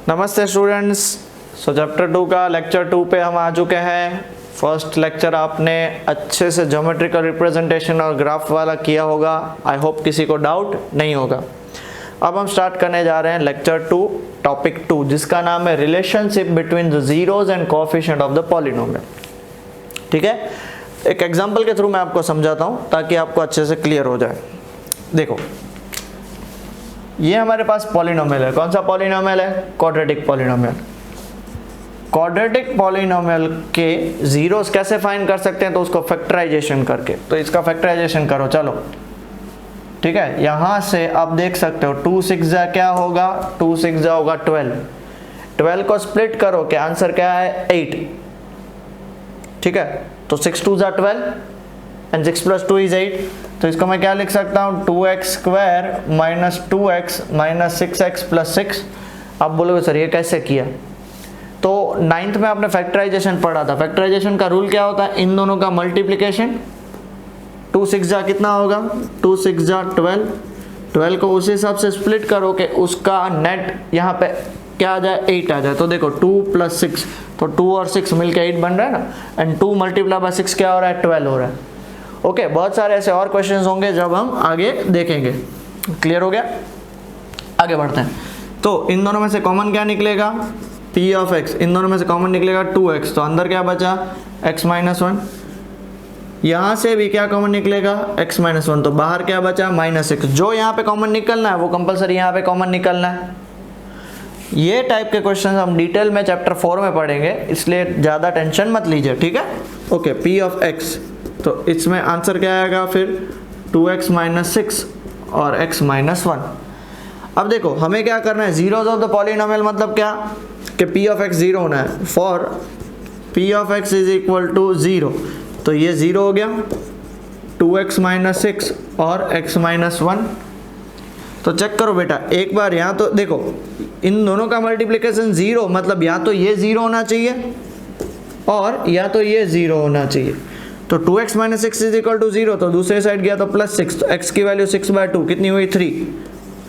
नमस्ते स्टूडेंट्स। सो चैप्टर 2 का लेक्चर 2 पे हम आ चुके हैं। फर्स्ट लेक्चर आपने अच्छे से ज्योमेट्रिकल रिप्रेजेंटेशन और ग्राफ वाला किया होगा। आई होप किसी को डाउट नहीं होगा। अब हम स्टार्ट करने जा रहे हैं लेक्चर 2 टॉपिक 2, जिसका नाम है relationship between the zeros and coefficient of the polynomial. ठीक है, एक एग्जांपल के थ्रू मैं आपको समझाता हूँ ताकि आपको अच्छे से क्लियर हो जाए। देखो, ये हमारे पास पॉलिनोमियल है। कौन सा पॉलिनोमियल है? Quadratic polynomial. क्वाड्रेटिक पॉलिनोमियल के जीरोस कैसे फाइंड कर सकते हैं? तो उसको फैक्टराइजेशन करके। तो इसका फैक्टराइजेशन करो, चलो। ठीक है, यहां से आप देख सकते हो 2 6 जा क्या होगा? 2 6 जा होगा 12। 12 को स्प्लिट करो, क्या आंसर क्या है? 8। ठीक है, तो 6 2 जा 12 एंड 6 + 2 = 8। तो इसको मैं क्या लिख सकता हूँ? 2x² - 2x - 6x + 6। आप बोलोगे सर ये कैसे किया? तो 9th में आपने फैक्टराइजेशन पढ़ा था। फैक्टराइजेशन का रूल क्या होता है? इन दोनों का मल्टीप्लिकेशन। 2 6 जा कितना होगा? 2 6 जा 12। 12 को उस हिसाब से स्प्लिट करो कि उसका नेट यहाँ पे क्या आ जाए? 8 आ जाए। तो देखो 2 + 6, तो 2 और 6 मिलके 8 बन रहा है ना, एंड 2 × 6 क्या हो रहा है? 12 हो रहा है। ओके, बहुत सारे ऐसे और क्वेश्चंस होंगे जब हम आगे देखेंगे। क्लियर हो गया? आगे बढ़ते हैं। तो इन दोनों में से कॉमन क्या निकलेगा? P of x। इन दोनों में से कॉमन निकलेगा 2x, तो अंदर क्या बचा? x - 1। यहाँ से भी क्या कॉमन निकलेगा? x - 1, तो बाहर क्या बचा? -6। जो यहाँ पे कॉमन निकलना है वो कंपलसरी यहाँ पे कॉमन निकलना है। ये टाइप के क्वेश्चन हम डिटेल में चैप्टर 4 में पढ़ेंगे, इसलिए ज़्यादा टेंशन मत लीजिए। ठीक है, ओके। P ऑफ x, तो इसमें आंसर क्या आएगा फिर? 2x - 6 और x - 1। अब देखो हमें क्या करना है? जीरोज ऑफ द पॉलिनोमियल मतलब क्या? कि P ऑफ x 0 होना है। फॉर P ऑफ x = 0, तो ये 0 हो गया। 2x - 6 और x - 1। तो चेक करो बेटा एक बार, यहाँ तो देखो इन दोनों का मल्टीप्लिकेशन 0, मतलब या तो ये 0 होना चाहिए और या तो ये 0 होना चाहिए। तो 2x - 6 = 0, तो दूसरे साइड गया तो +6, तो x की वैल्यू 6/2 कितनी हुई? 3।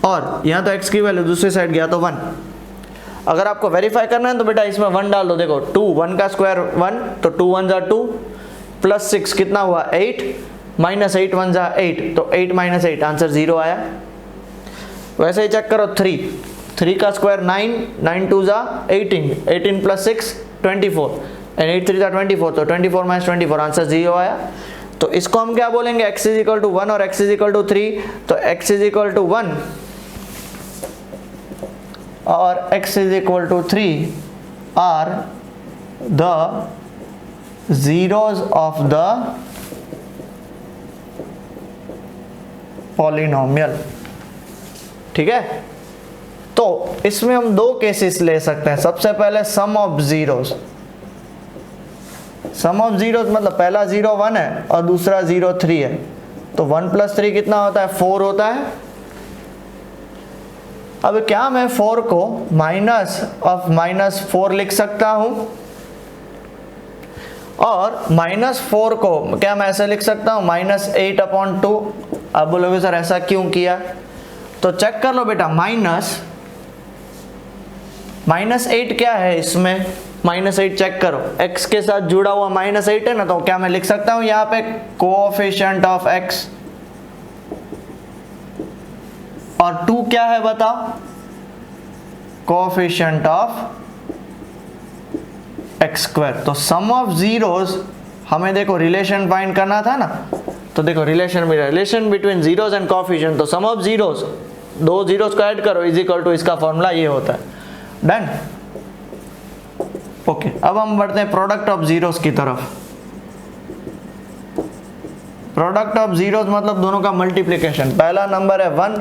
और यहाँ तो x की वैल्यू दूसरे साइड गया तो 1। अगर आपको वेरीफाई करना है तो बेटा इसमें 1 डाल दो। देखो 2 1 का स्क्वायर 1, तो 2 1 जा 2 + 6 कितना हुआ? 8 -8 1 जा 8, तो 8 - 8 आंसर 0 आया। वैसे ही चेक करो 3 का स्क्वायर 9 9 2 जा 18 18 + 6 24 एंड 8 3 जा 24, तो 24 - 24 आंसर 0 आया। तो इसको हम क्या बोलेंगे? x = 1 और x = 3। तो x = 1 और x = 3 are the zeros of the polynomial। ठीक है, तो इसमें हम दो केसेस ले सकते हैं। सबसे पहले sum of zeros. Sum of zeros मतलब पहला 0 1 है और दूसरा 0 3 है, तो 1 + 3 कितना होता है? 4 होता है। अब क्या मैं 4 को -4 लिख सकता हूं? और -4 को क्या मैं ऐसे लिख सकता हूं? -8/2। अब बोलोगे सर ऐसा क्यों किया? तो चेक कर लो बेटा, -8 क्या है इसमें? -8 चेक करो, x के साथ जुड़ा हुआ -8 है ना, तो क्या मैं लिख सकता हूं यहाँ पे कोएफिशिएंट ऑफ x। और 2 क्या है बताओ? Coefficient of x²। तो सम ऑफ जीरोस हमें देखो रिलेशन फाइंड करना था ना, तो देखो relation between zeros and coefficient. तो सम ऑफ जीरोस, दो जीरोस को ऐड करो = इसका फॉर्मूला ये होता है। डन? ओके, अब हम बढ़ते हैं प्रोडक्ट ऑफ जीरोस की तरफ। प्रोडक्ट ऑफ जीरोस मतलब दोनों का मल्टीप्लिकेशन। पहला नंबर है 1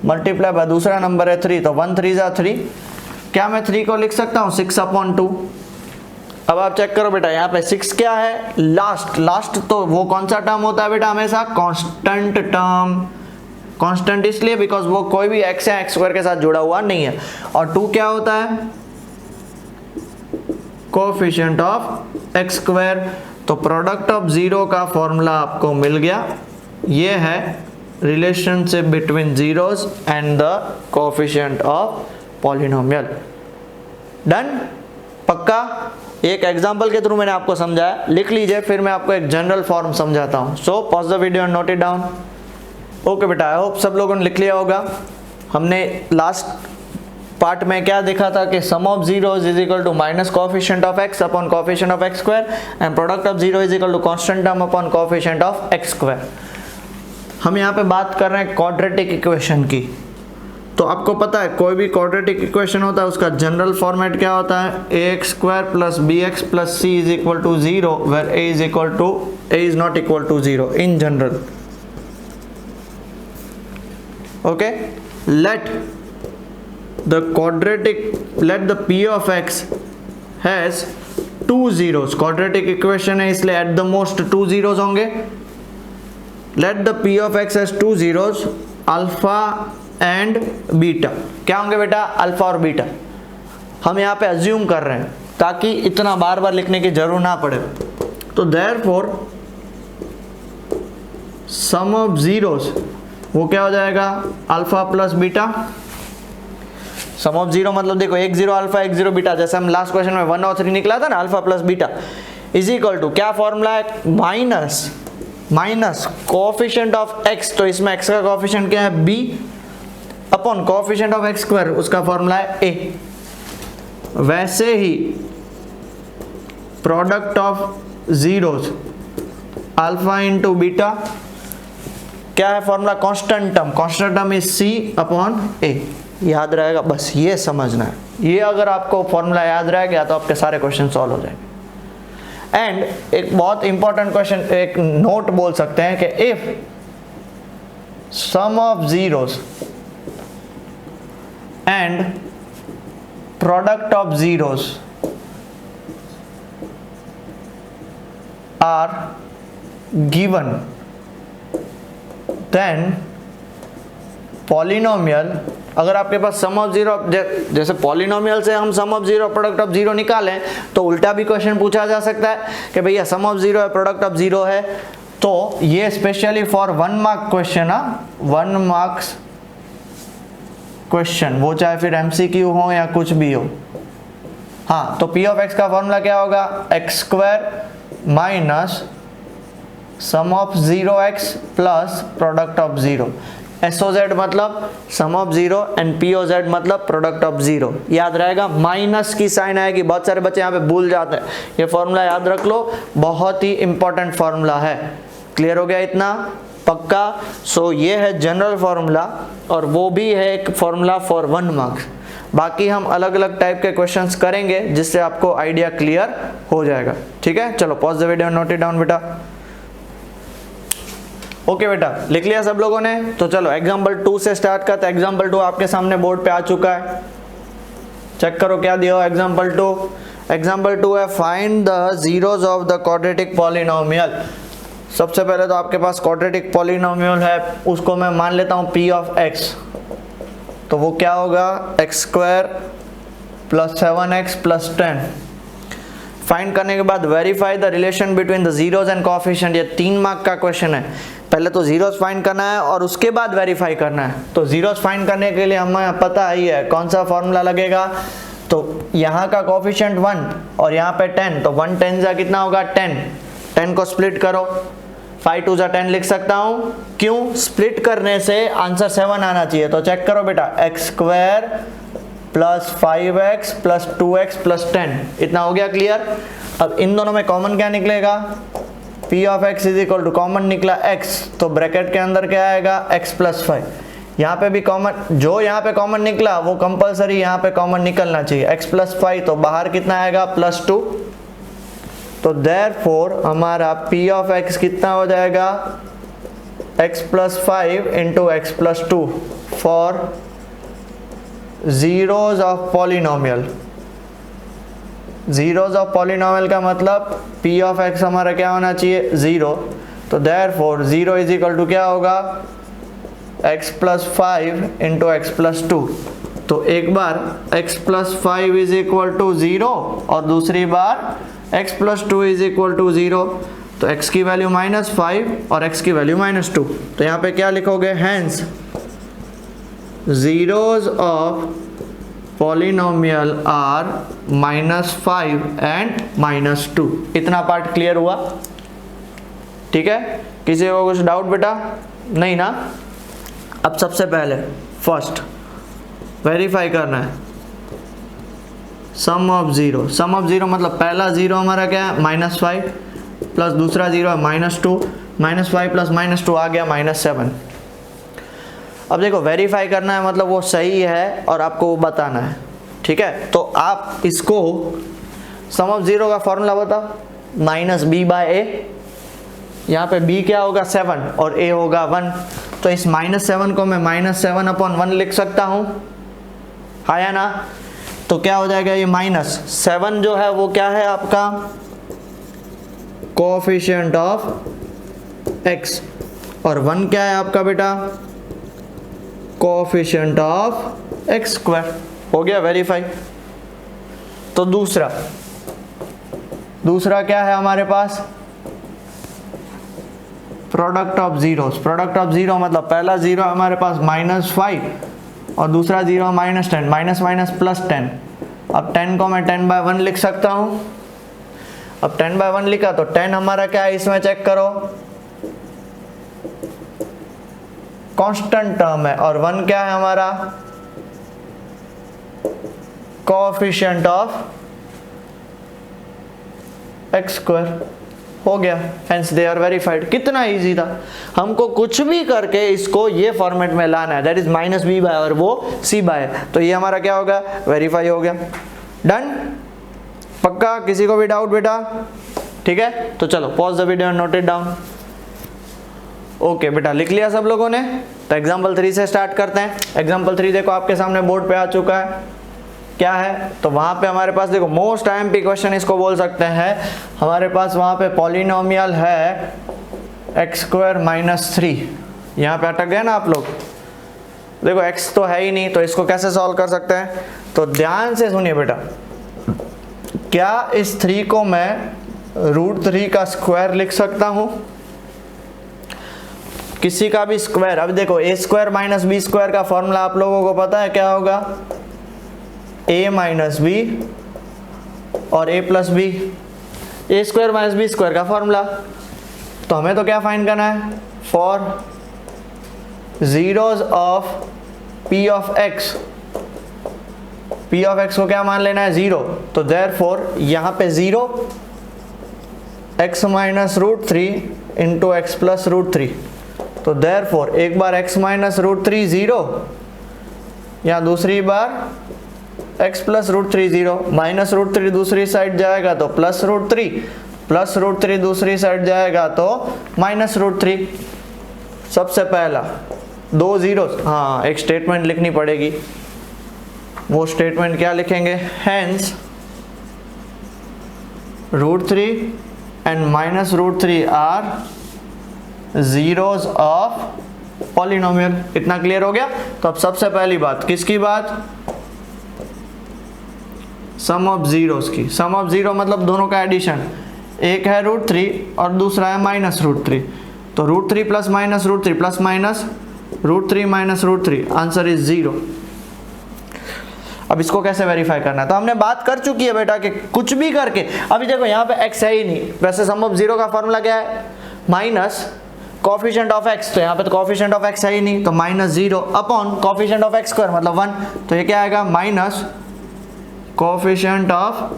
मल्टीप्लाई बाय दूसरा नंबर है 3, तो 1 3 जा 3। क्या मैं 3 को लिख सकता हूँ 6/2? अब आप चेक करो बेटा, यहाँ पे 6 क्या है? लास्ट तो वो कौन सा टर्म होता है बेटा? हमेशा कांस्टेंट टर्म। कांस्टेंट इसलिए बिकॉज वो कोई भी x या x² के साथ जुड़ा हुआ नहीं है। और 2 क्या होता है? Coefficient of x²। तो प्रोडक्ट ऑफ जीरो का फॉर्मूला आपको मिल गया। ये है relationship between zeros and the coefficient of polynomial. Done, पक्का। एक एग्जाम्पल के थ्रू मैंने आपको समझाया, लिख लीजिए, फिर मैं आपको एक जनरल फॉर्म समझाता हूँ। So pause the video and note it down. Okay बेटा, आई होप सब लोगों ने लिख लिया होगा। हमने लास्ट पार्ट में क्या देखा था कि sum of zeros is equal to minus coefficient of x upon coefficient of x square and product of zero is equal to constant term upon coefficient of x square. हम यहाँ पे बात कर रहे हैं क्वाड्रेटिक इक्वेशन की। तो आपको पता है कोई भी क्वाड्रेटिक इक्वेशन होता है उसका जनरल फॉर्मेट क्या होता है, a x square plus b x plus c is equal to zero, where a is not equal to zero in general. Okay, let the p of x has two zeros, quadratic equation है इसलिए at the most two zeros होंगे। let the p of x has two zeros alpha and beta. क्या होंगे बेटा, alpha और beta. हम यहाँ पे अज्यूम कर रहे हैं ताकि इतना बार बार लिखने की जरूरत ना पड़े। तो therefore सम ऑफ जीरोस वो क्या हो जाएगा, alpha plus beta. Sum of zero मतलब देखो एक जीरो अल्फा एक जीरो बीटा, जैसे हम लास्ट क्वेश्चन में 1 और 3 निकला था ना, alpha plus beta is equal to क्या फॉर्मूला है, माइनस कोएफिशिएंट ऑफ एक्स, तो इसमें एक्स का कोएफिशिएंट क्या है, b, upon coefficient of x square, उसका फॉर्मूला है ए। वैसे ही product of zeros alpha into beta क्या है formula, constant term is c upon a. याद रहेगा, बस ये समझना है। ये अगर आपको फॉर्मूला याद रह गया तो आपके सारे क्वेश्चन सॉल्व हो जाएंगे। एंड एक बहुत इंपॉर्टेंट क्वेश्चन, एक नोट बोल सकते हैं कि if sum of zeros and product of zeros are given then polynomial, अगर आपके पास सम ऑफ जीरो, जैसे पॉलिनोमियल से हम sum of zero product of zero निकालें तो उल्टा भी क्वेश्चन पूछा जा सकता है कि भैया सम ऑफ जीरो है प्रोडक्ट ऑफ जीरो है। तो ये specially for 1 mark question, 1 marks question, वो चाहे फिर एमसीक्यू हो या कुछ भी हो। हाँ, तो पी ऑफ एक्स का फॉर्मूला क्या होगा, x square minus sum of zero x plus product of zero. SOZ मतलब सम ऑफ जीरो एंड POZ मतलब प्रोडक्ट ऑफ जीरो। याद रहेगा, माइनस की साइन आएगी, बहुत सारे बच्चे यहाँ पे भूल जाते हैं। ये फॉर्मूला याद रख लो, बहुत ही इंपॉर्टेंट फॉर्मूला है। क्लियर हो गया इतना, पक्का। सो ये है जनरल फॉर्मूला और वो भी है एक फॉर्मूला फॉर 1 मार्क्स। बाकी हम अलग अलग टाइप के क्वेश्चंस करेंगे जिससे आपको आइडिया क्लियर हो जाएगा। ठीक है, चलो pause the video, note it down बेटा। ओके बेटा, लिख लिया सब लोगों ने? तो चलो एग्जाम्पल 2 से स्टार्ट करते हैं। एग्जाम्पल 2 आपके सामने बोर्ड पे आ चुका है, चेक करो क्या दिया हो एग्जाम्पल 2। एग्जाम्पल 2 है find the zeros of the quadratic polynomial. सबसे पहले तो आपके पास क्वाड्रेटिक पॉलिनोमियल है, उसको मैं मान लेता हूँ p ऑफ x। तो वो क्या होगा, x square plus 7x plus 10। Find करने के बाद verify the relation between the zeros and coefficient. ये 3 मार्क का क्वेश्चन है। पहले तो जीरोस फाइंड करना है और उसके बाद वेरीफाई करना है। तो जीरोस फाइंड करने के लिए हमें पता ही है कौन सा फॉर्मूला लगेगा। तो यहाँ का कोएफिशिएंट 1 और यहाँ पे 10, तो 1 10 जा कितना होगा 10। 10 को स्प्लिट करो, 5 2 जा 10 लिख सकता हूँ। क्यों, स्प्लिट करने से आंसर 7 आना चाहिए। तो चेक करो बेटा, x square plus 5x plus 2x plus 10, इतना हो गया क्लियर। अब इन दोनों में कॉमन क्या निकलेगा, p of x is equal to common निकला x, तो ब्रैकेट के अंदर क्या आएगा x प्लस 5। यहाँ पे भी कॉमन, जो यहाँ पे कॉमन निकला वो कंपलसरी यहाँ पे कॉमन निकलना चाहिए। x प्लस 5 तो बाहर कितना आएगा प्लस 2। तो देयरफॉर हमारा p ऑफ x कितना हो जाएगा, x plus 5 into x plus 2 for zeros of polynomial. Zeros of polynomial का मतलब p ऑफ x हमारा क्या होना चाहिए 0। तो देयरफॉर 0 इज इक्वल टू क्या होगा, x plus 5 into x plus 2। तो एक बार x plus 5 is equal to 0 और दूसरी बार x plus 2 is equal to 0। तो x की वैल्यू -5 और x की वैल्यू -2। तो यहाँ पे क्या लिखोगे, hence zeros of polynomial are -5 and -2। इतना पार्ट क्लियर हुआ? ठीक है, किसी को कुछ डाउट बेटा? नहीं ना? अब सबसे पहले फर्स्ट वेरीफाई करना है sum of zero. Sum of zero मतलब पहला जीरो हमारा क्या है? -5 प्लस दूसरा जीरो है -2, -5 प्लस -2 आ गया -7। अब देखो वेरीफाई करना है मतलब वो सही है और आपको वो बताना है। ठीक है, तो आप इसको सम ऑफ जीरो का फॉर्मूला बताओ, -b/a। यहाँ पे b क्या होगा? 7 और a होगा 1। तो इस -7 को मैं -7/1 लिख सकता हूँ, आया ना? तो क्या हो जाएगा? ये -7 जो है वो क्या है आपका? कोएफिशिएंट ऑफ x, और 1 क्या है आपका बेटा? Coefficient of x²। हो गया वेरीफाई। तो दूसरा क्या है हमारे पास? Product of zeros. Product of zero मतलब पहला जीरो हमारे पास -5 और दूसरा जीरो -10, माइनस प्लस 10। अब 10 को मैं 10/1 लिख सकता हूँ। अब 10/1 लिखा तो 10 हमारा क्या है? इसमें चेक करो, कांस्टेंट टर्म है, और 1 क्या है हमारा? Coefficient of x²। हो गया, हेंस दे आर वेरीफाइड। कितना इजी था, हमको कुछ भी करके इसको ये फॉर्मेट में लाना है, दैट इज -b/, और वो c/। तो ये हमारा क्या होगा? वेरीफाई हो गया। डन? पक्का? किसी को भी डाउट बेटा? ठीक है, तो चलो pause the video and note it down. Okay बेटा, लिख लिया सब लोगों ने? तो एग्जाम्पल 3 से स्टार्ट करते हैं। एग्जाम्पल 3 देखो आपके सामने बोर्ड पे आ चुका है। क्या है? तो वहाँ पे हमारे पास देखो मोस्ट IMP क्वेश्चन इसको बोल सकते हैं। हमारे पास वहाँ पे पॉलिनोमियल है x² - 3। यहाँ पे अटक गए ना आप लोग? देखो x तो है ही नहीं, तो इसको कैसे सॉल्व कर सकते हैं? तो ध्यान से सुनिए बेटा, क्या इस 3 को मैं √3 का स्क्वायर लिख सकता हूँ? किसी का भी स्क्वायर। अब देखो a² - b² का फॉर्मूला आप लोगों को पता है क्या होगा? a - b और a + b, a² - b² का फॉर्मूला। तो हमें तो क्या फाइंड करना है? For zeros of p of x। p of x को क्या मान लेना है? 0। तो देयरफॉर यहाँ पे 0 x - √3 इंटू x + √3। तो देयरफॉर एक बार x - √3 0, या दूसरी बार x + √3 0, -√3 दूसरी साइड जाएगा तो +√3, +√3 दूसरी साइड जाएगा तो -√3। सबसे पहला 2 जीरोस, हाँ एक स्टेटमेंट लिखनी पड़ेगी। वो स्टेटमेंट क्या लिखेंगे? Hence √3 and -√3 are zeros of polynomial. इतना क्लियर हो गया? तो अब सबसे पहली बात किसकी बात? सम ऑफ जीरोस की। सम ऑफ जीरो मतलब दोनों का एडिशन। एक है √3 और दूसरा है -√3। तो √3 + -√3 + -√3 - √3, आंसर इज 0। अब इसको कैसे वेरीफाई करना है? तो हमने बात कर चुकी है बेटा कि कुछ भी करके, अभी देखो यहाँ पे x है ही नहीं। वैसे सम ऑफ जीरो का फॉर्मूला क्या है? Minus coefficient of x। तो यहाँ पे तो कोएफिशिएंट ऑफ x है ही नहीं, तो -0 अपॉन कोएफिशिएंट ऑफ x² मतलब 1। तो ये क्या आएगा? Minus coefficient of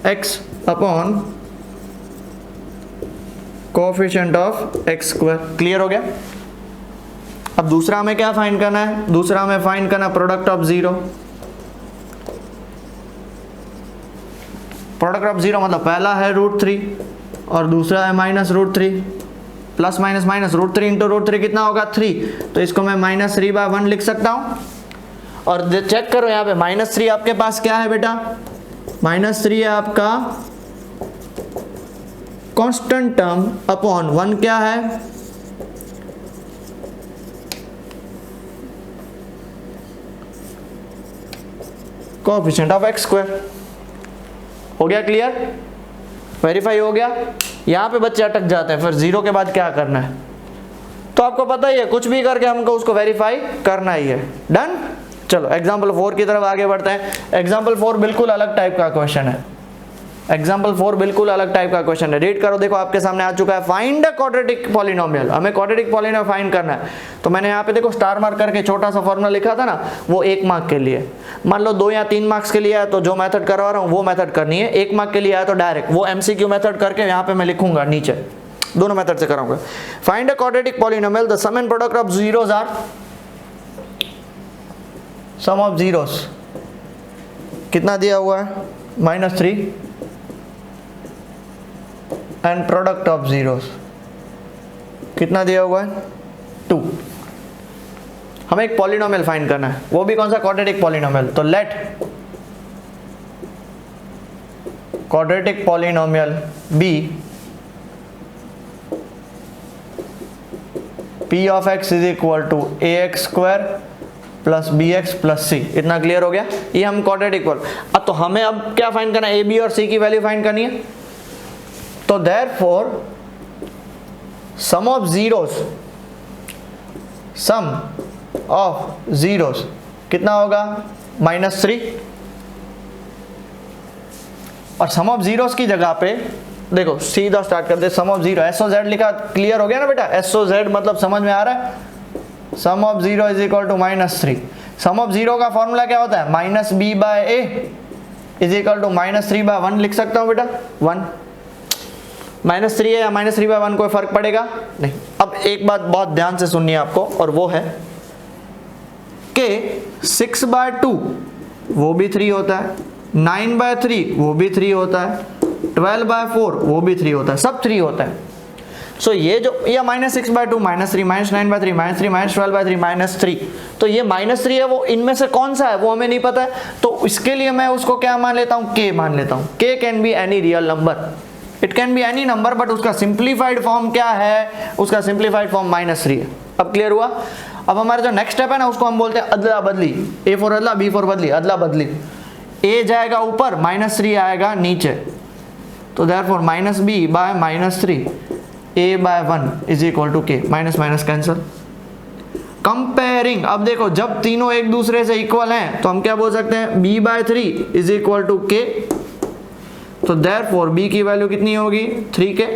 x upon coefficient of x²। Clear हो गया? अब दूसरा हमें क्या फाइंड करना है? दूसरा हमें फाइंड करना product of zero. Product of zero मतलब पहला है √3 और दूसरा है -√3, प्लस माइनस माइनस √3 इंटू √3 कितना होगा? 3। तो इसको मैं -3/1 लिख सकता हूँ। और चेक करो यहाँ पे -3 आपके पास क्या है बेटा? -3 है आपका कांस्टेंट टर्म अपॉन 1 क्या है? Coefficient of x²। हो गया क्लियर? वेरीफाई हो गया? यहाँ पे बच्चे अटक जाते हैं, फिर 0 के बाद क्या करना है? तो आपको पता ही है, कुछ भी करके हमको उसको वेरीफाई करना ही है। डन? चलो एग्जाम्पल 4 की तरफ आगे बढ़ते हैं। एग्जाम्पल 4 बिल्कुल अलग टाइप का क्वेश्चन है। एग्जाम्पल 4 बिल्कुल अलग टाइप का क्वेश्चन है। रीड करो, देखो आपके सामने आ चुका है। Find a quadratic polynomial. हमें क्वाड्रेटिक पॉलिनोमियल फाइंड करना है। तो मैंने यहाँ पे देखो स्टार मार्क करके छोटा सा फॉर्मूला लिखा था ना, वो 1 मार्क के लिए। मान लो 2 या 3 मार्क्स के लिए है तो जो मेथड करवा रहा हूँ वो मेथड करनी है। 1 मार्क के लिए है तो डायरेक्ट वो MCQ मेथड करके यहाँ पे मैं लिखूंगा नीचे, दोनों मेथड से कराऊंगा। Find a quadratic polynomial, the sum and product of zeros are, sum of zeros कितना दिया हुआ है -3 एंड प्रोडक्ट ऑफ जीरोस कितना दिया हुआ है 2। हमें एक पॉलिनोमियल फाइंड करना है, वो भी कौन सा, क्वाड्रेटिक पॉलिनोमियल। तो let quadratic polynomial be p of x is equal to ax square plus bx plus c। इतना क्लियर हो गया, ये हम क्वाड्रेटिक पॉल। अब तो हमें अब क्या फाइंड करना है, a b और c की वैल्यू फाइंड करनी है। तो देयरफॉर सम ऑफ जीरोस कितना होगा -3, और सम ऑफ जीरोस की जगह पे देखो सीधा स्टार्ट करते, सम ऑफ जीरो SOZ लिखा, क्लियर हो गया ना बेटा। SOZ मतलब समझ में आ रहा है, sum of zero is equal to -3। Sum of zero का फॉर्मूला क्या होता है, -b/a इज इक्वल टू -3/1 लिख सकता हूं बेटा, 1 -3 है या -3/1 कोई फर्क पड़ेगा नहीं। अब एक बात बहुत ध्यान से सुननी है आपको, और वो है कि 6/2 वो भी 3 होता है, 9/3 वो भी 3 होता है, 12/4 वो भी 3 होता है, सब 3 होता है। सो ये जो या -6/2 -3 -9/3 -3 -12/3 -3, तो ये -3 है, वो इनमें से कौन सा है वो हमें नहीं पता है। तो इसके लिए मैं उसको क्या मान लेता हूँ, k मान लेता हूँ। k can be any real number, it can be any number, but उसका सिंप्लीफाइड फॉर्म क्या है, उसका सिंप्लीफाइड फॉर्म -3 है। अब क्लियर हुआ। अब हमारा जो नेक्स्ट स्टेप है ना, उसको हम बोलते हैं अदला बदली। a फॉर अदला, b फॉर बदली, अदला बदली। a जाएगा ऊपर, -3 आएगा नीचे, तो therefore -b/-3 a/1 is equal to k, minus minus cancel. Comparing, अब देखो जब तीनों एक दूसरे से इक्वल हैं तो हम क्या बोल सकते हैं, b/3 is equal to k, तो देयरफॉर b की वैल्यू कितनी होगी 3k,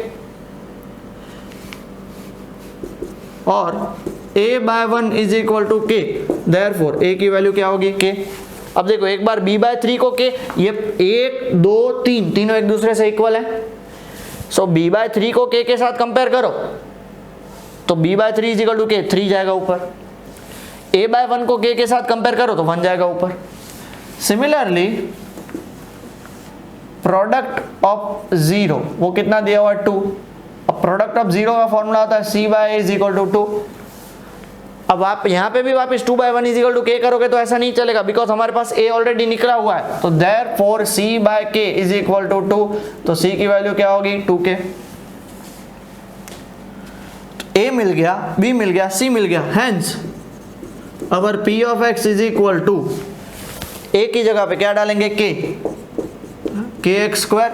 और a/1 is equal to k, therefore a की वैल्यू क्या होगी k। अब देखो एक बार b/3 को k, ये 1 2 3 तीनों एक दूसरे से इक्वल है, सो b/3 को k के साथ कंपेयर करो तो b/3 is equal to k, 3 जाएगा ऊपर। a/1 को k के साथ कंपेयर करो तो 1 जाएगा ऊपर। सिमिलरली प्रोडक्ट ऑफ जीरो वो कितना दिया हुआ है 2। अब प्रोडक्ट ऑफ जीरो का फॉर्मूला होता है c/a इज इक्वल टू 2। अब आप यहाँ पे भी वापस 2/1 इज इक्वल टू k करोगे तो ऐसा नहीं चलेगा, बिकॉज हमारे पास a ऑलरेडी निकला हुआ है। तो therefore c/k is equal to 2, तो c की वैल्यू क्या होगी 2k। a मिल गया, b मिल गया, c मिल गया, hence our p of x is equal to a की जगह पे क्या डालेंगे kx स्क्वायर,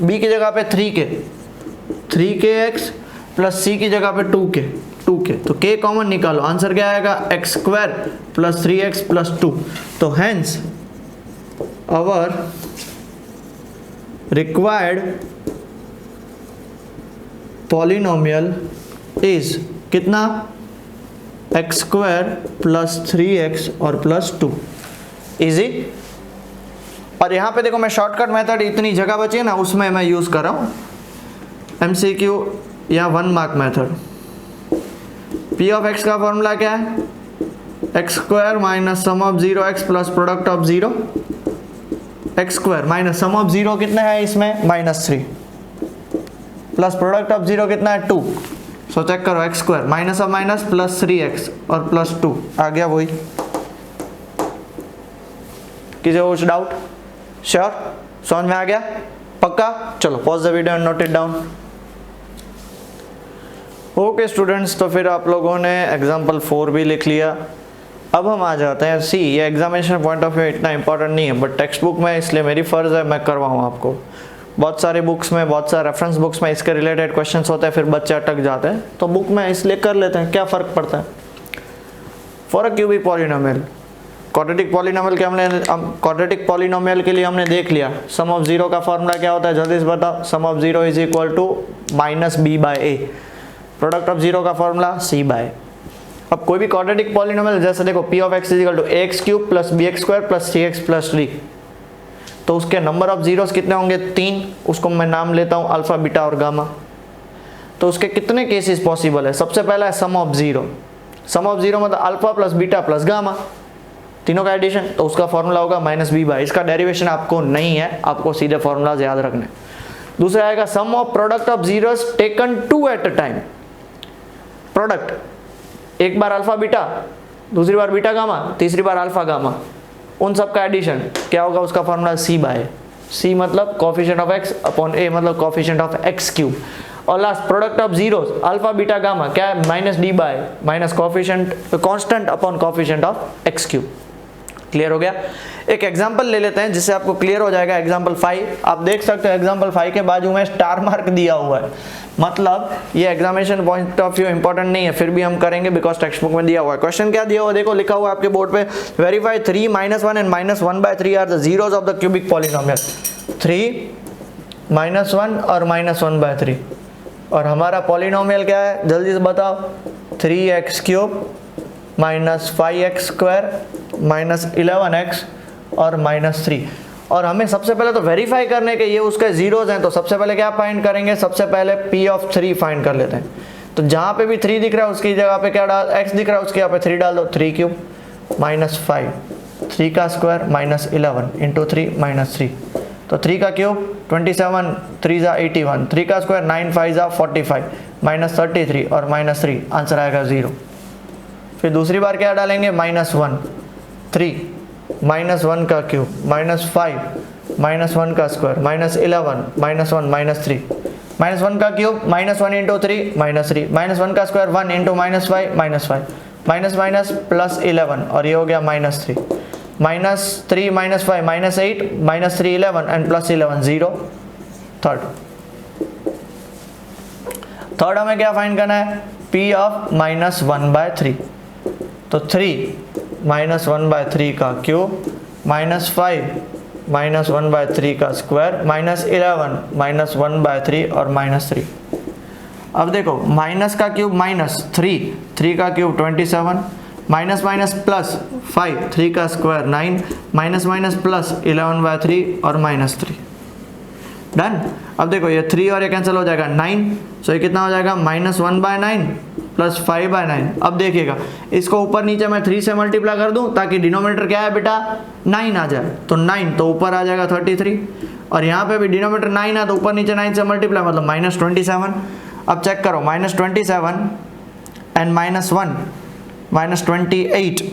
b की जगह पे 3kx प्लस c की जगह पे 2k, तो k कॉमन निकालो, आंसर क्या आएगा x square plus 3x plus 2। तो hence our required polynomial is कितना, x स्क्वायर प्लस 3x और प्लस 2। इजी। और यहाँ पे देखो मैं शॉर्टकट मेथड, इतनी जगह बची है ना उसमें मैं यूज कर रहा हूँ MCQ या 1 mark method. p of x का फॉर्मूला क्या है, x square minus sum of 0x plus product of 0, x square minus sum of 0 कितना है इसमें -3 प्लस प्रोडक्ट ऑफ 0 कितना है 2। सो चेक करो, x square minus of minus plus 3x और प्लस 2 आ गया वही। किसी को कुछ डाउट? श्योर, समझ में आ गया पक्का? चलो pause the video and note it down. Okay students, तो फिर आप लोगों ने एग्जाम्पल 4 भी लिख लिया। अब हम आ जाते हैं सी। ये एग्जामिनेशन पॉइंट ऑफ व्यू इतना इंपॉर्टेंट नहीं है, बट टेक्स्ट बुक में इसलिए मेरी फ़र्ज़ है मैं करवाऊँ आपको। बहुत सारी बुक्स में, बहुत सारे रेफरेंस बुक्स में इसके रिलेटेड क्वेश्चंस होते हैं, फिर बच्चे अटक जाते हैं, तो बुक में इसलिए कर लेते हैं, क्या फ़र्क पड़ता है। For a cubic polynomial quadratic polynomial के लिए हमने देख लिया सम ऑफ जीरो का फॉर्मूला क्या होता है, जल्दी से बताओ। Sum of zero is equal to -b/a, product of zero का फॉर्मूला c/a। अब कोई भी क्वाड्रेटिक पॉलिनोमियल जैसे देखो p of x is equal to ax³ + bx² + cx + d, तो उसके नंबर ऑफ जीरोस कितने होंगे 3, उसको मैं नाम लेता हूँ अल्फा बीटा और गामा। तो उसके कितने केसेस पॉसिबल है, सबसे पहला है sum of zero. Sum of zero मतलब alpha plus beta plus gamma, तीनों का एडिशन, तो उसका फॉर्मूला होगा -b/, इसका डेरिवेशन आपको नहीं है, आपको सीधे फॉर्मूलाज याद रखने। दूसरा आएगा sum of product of zeros taken 2 at a time. Product एक बार अल्फा बीटा, दूसरी बार बीटा गामा, तीसरी बार अल्फा गामा, उन सब का एडिशन क्या होगा, उसका फॉर्मूला c/a। c मतलब coefficient of x upon a मतलब कोफिशिएंट ऑफ x³। और last product of zeros alpha beta gamma क्या है, -d/, minus coefficient constant upon coefficient of x³। Clear हो गया। एक एग्जांपल ले लेते हैं जिससे आपको क्लियर हो जाएगा। एग्जांपल 5 आप देख सकते हो, एग्जांपल 5 के बाजू में स्टार मार्क दिया हुआ है, मतलब ये examination point of view important नहीं है, फिर भी हम करेंगे बिकॉज टेक्स्ट बुक में दिया हुआ है। क्वेश्चन क्या दिया हुआ देखो, लिखा हुआ है आपके बोर्ड पे, verify 3 - 1 and -1/3 are the zeros of the cubic polynomial. 3 -1 और -1/3, और हमारा पॉलिनोमियल क्या है जल्दी से बताओ, 3x³ -5x² -11x और -3। और हमें सबसे पहले तो वेरीफाई करने के ये उसके जीरोज हैं, तो सबसे पहले क्या फाइंड करेंगे, सबसे पहले p ऑफ 3 फाइंड कर लेते हैं। तो जहाँ पे भी 3 दिख रहा है उसकी जगह पे क्या डाल, x दिख रहा है उसकी जगह पे 3 डाल दो, 3³ -5, 3 का स्क्वायर -11 इंटू 3 -3, तो 3 का क्यूब 27, 3 × 81, 3 का स्क्वायर 9 × 5 = 45, -33 और -3, आंसर आएगा 0। फिर दूसरी बार क्या डालेंगे, -1, 3 -1 का क्यूब -5 -1 का स्क्वायर -11 -1 -3, -1 का क्यूब -1 इंटू 3 -3, -1 का स्क्वायर 1 इंटू -5 -5, माइनस प्लस 11 और ये हो गया -3, -3 -5 -8 -3 11 एंड +11 0। थर्ड हमें क्या फाइंड करना है, p ऑफ -1/3। तो 3 -1/3 का क्यूब -5 -1/3 का स्क्वायर -11 -1/3 और -3। अब देखो माइनस का क्यूब -3, 3 का क्यूब 27, माइनस माइनस प्लस 5, 3 का स्क्वायर 9, माइनस माइनस प्लस 11/3 और -3। डन। अब देखो ये 3 और ये कैंसिल हो जाएगा 9, सो ये कितना हो जाएगा -1/9 प्लस 5/9। अब देखिएगा इसको ऊपर नीचे मैं 3 से मल्टीप्लाई कर दूं ताकि डिनोमिनेटर क्या है बेटा 9 आ जाए, तो 9 तो ऊपर आ जाएगा 33 और यहाँ पे भी डिनोमिनेटर 9 है तो ऊपर नीचे 9 से मल्टीप्लाई मतलब -27। अब चेक करो -27 एंड -1 -28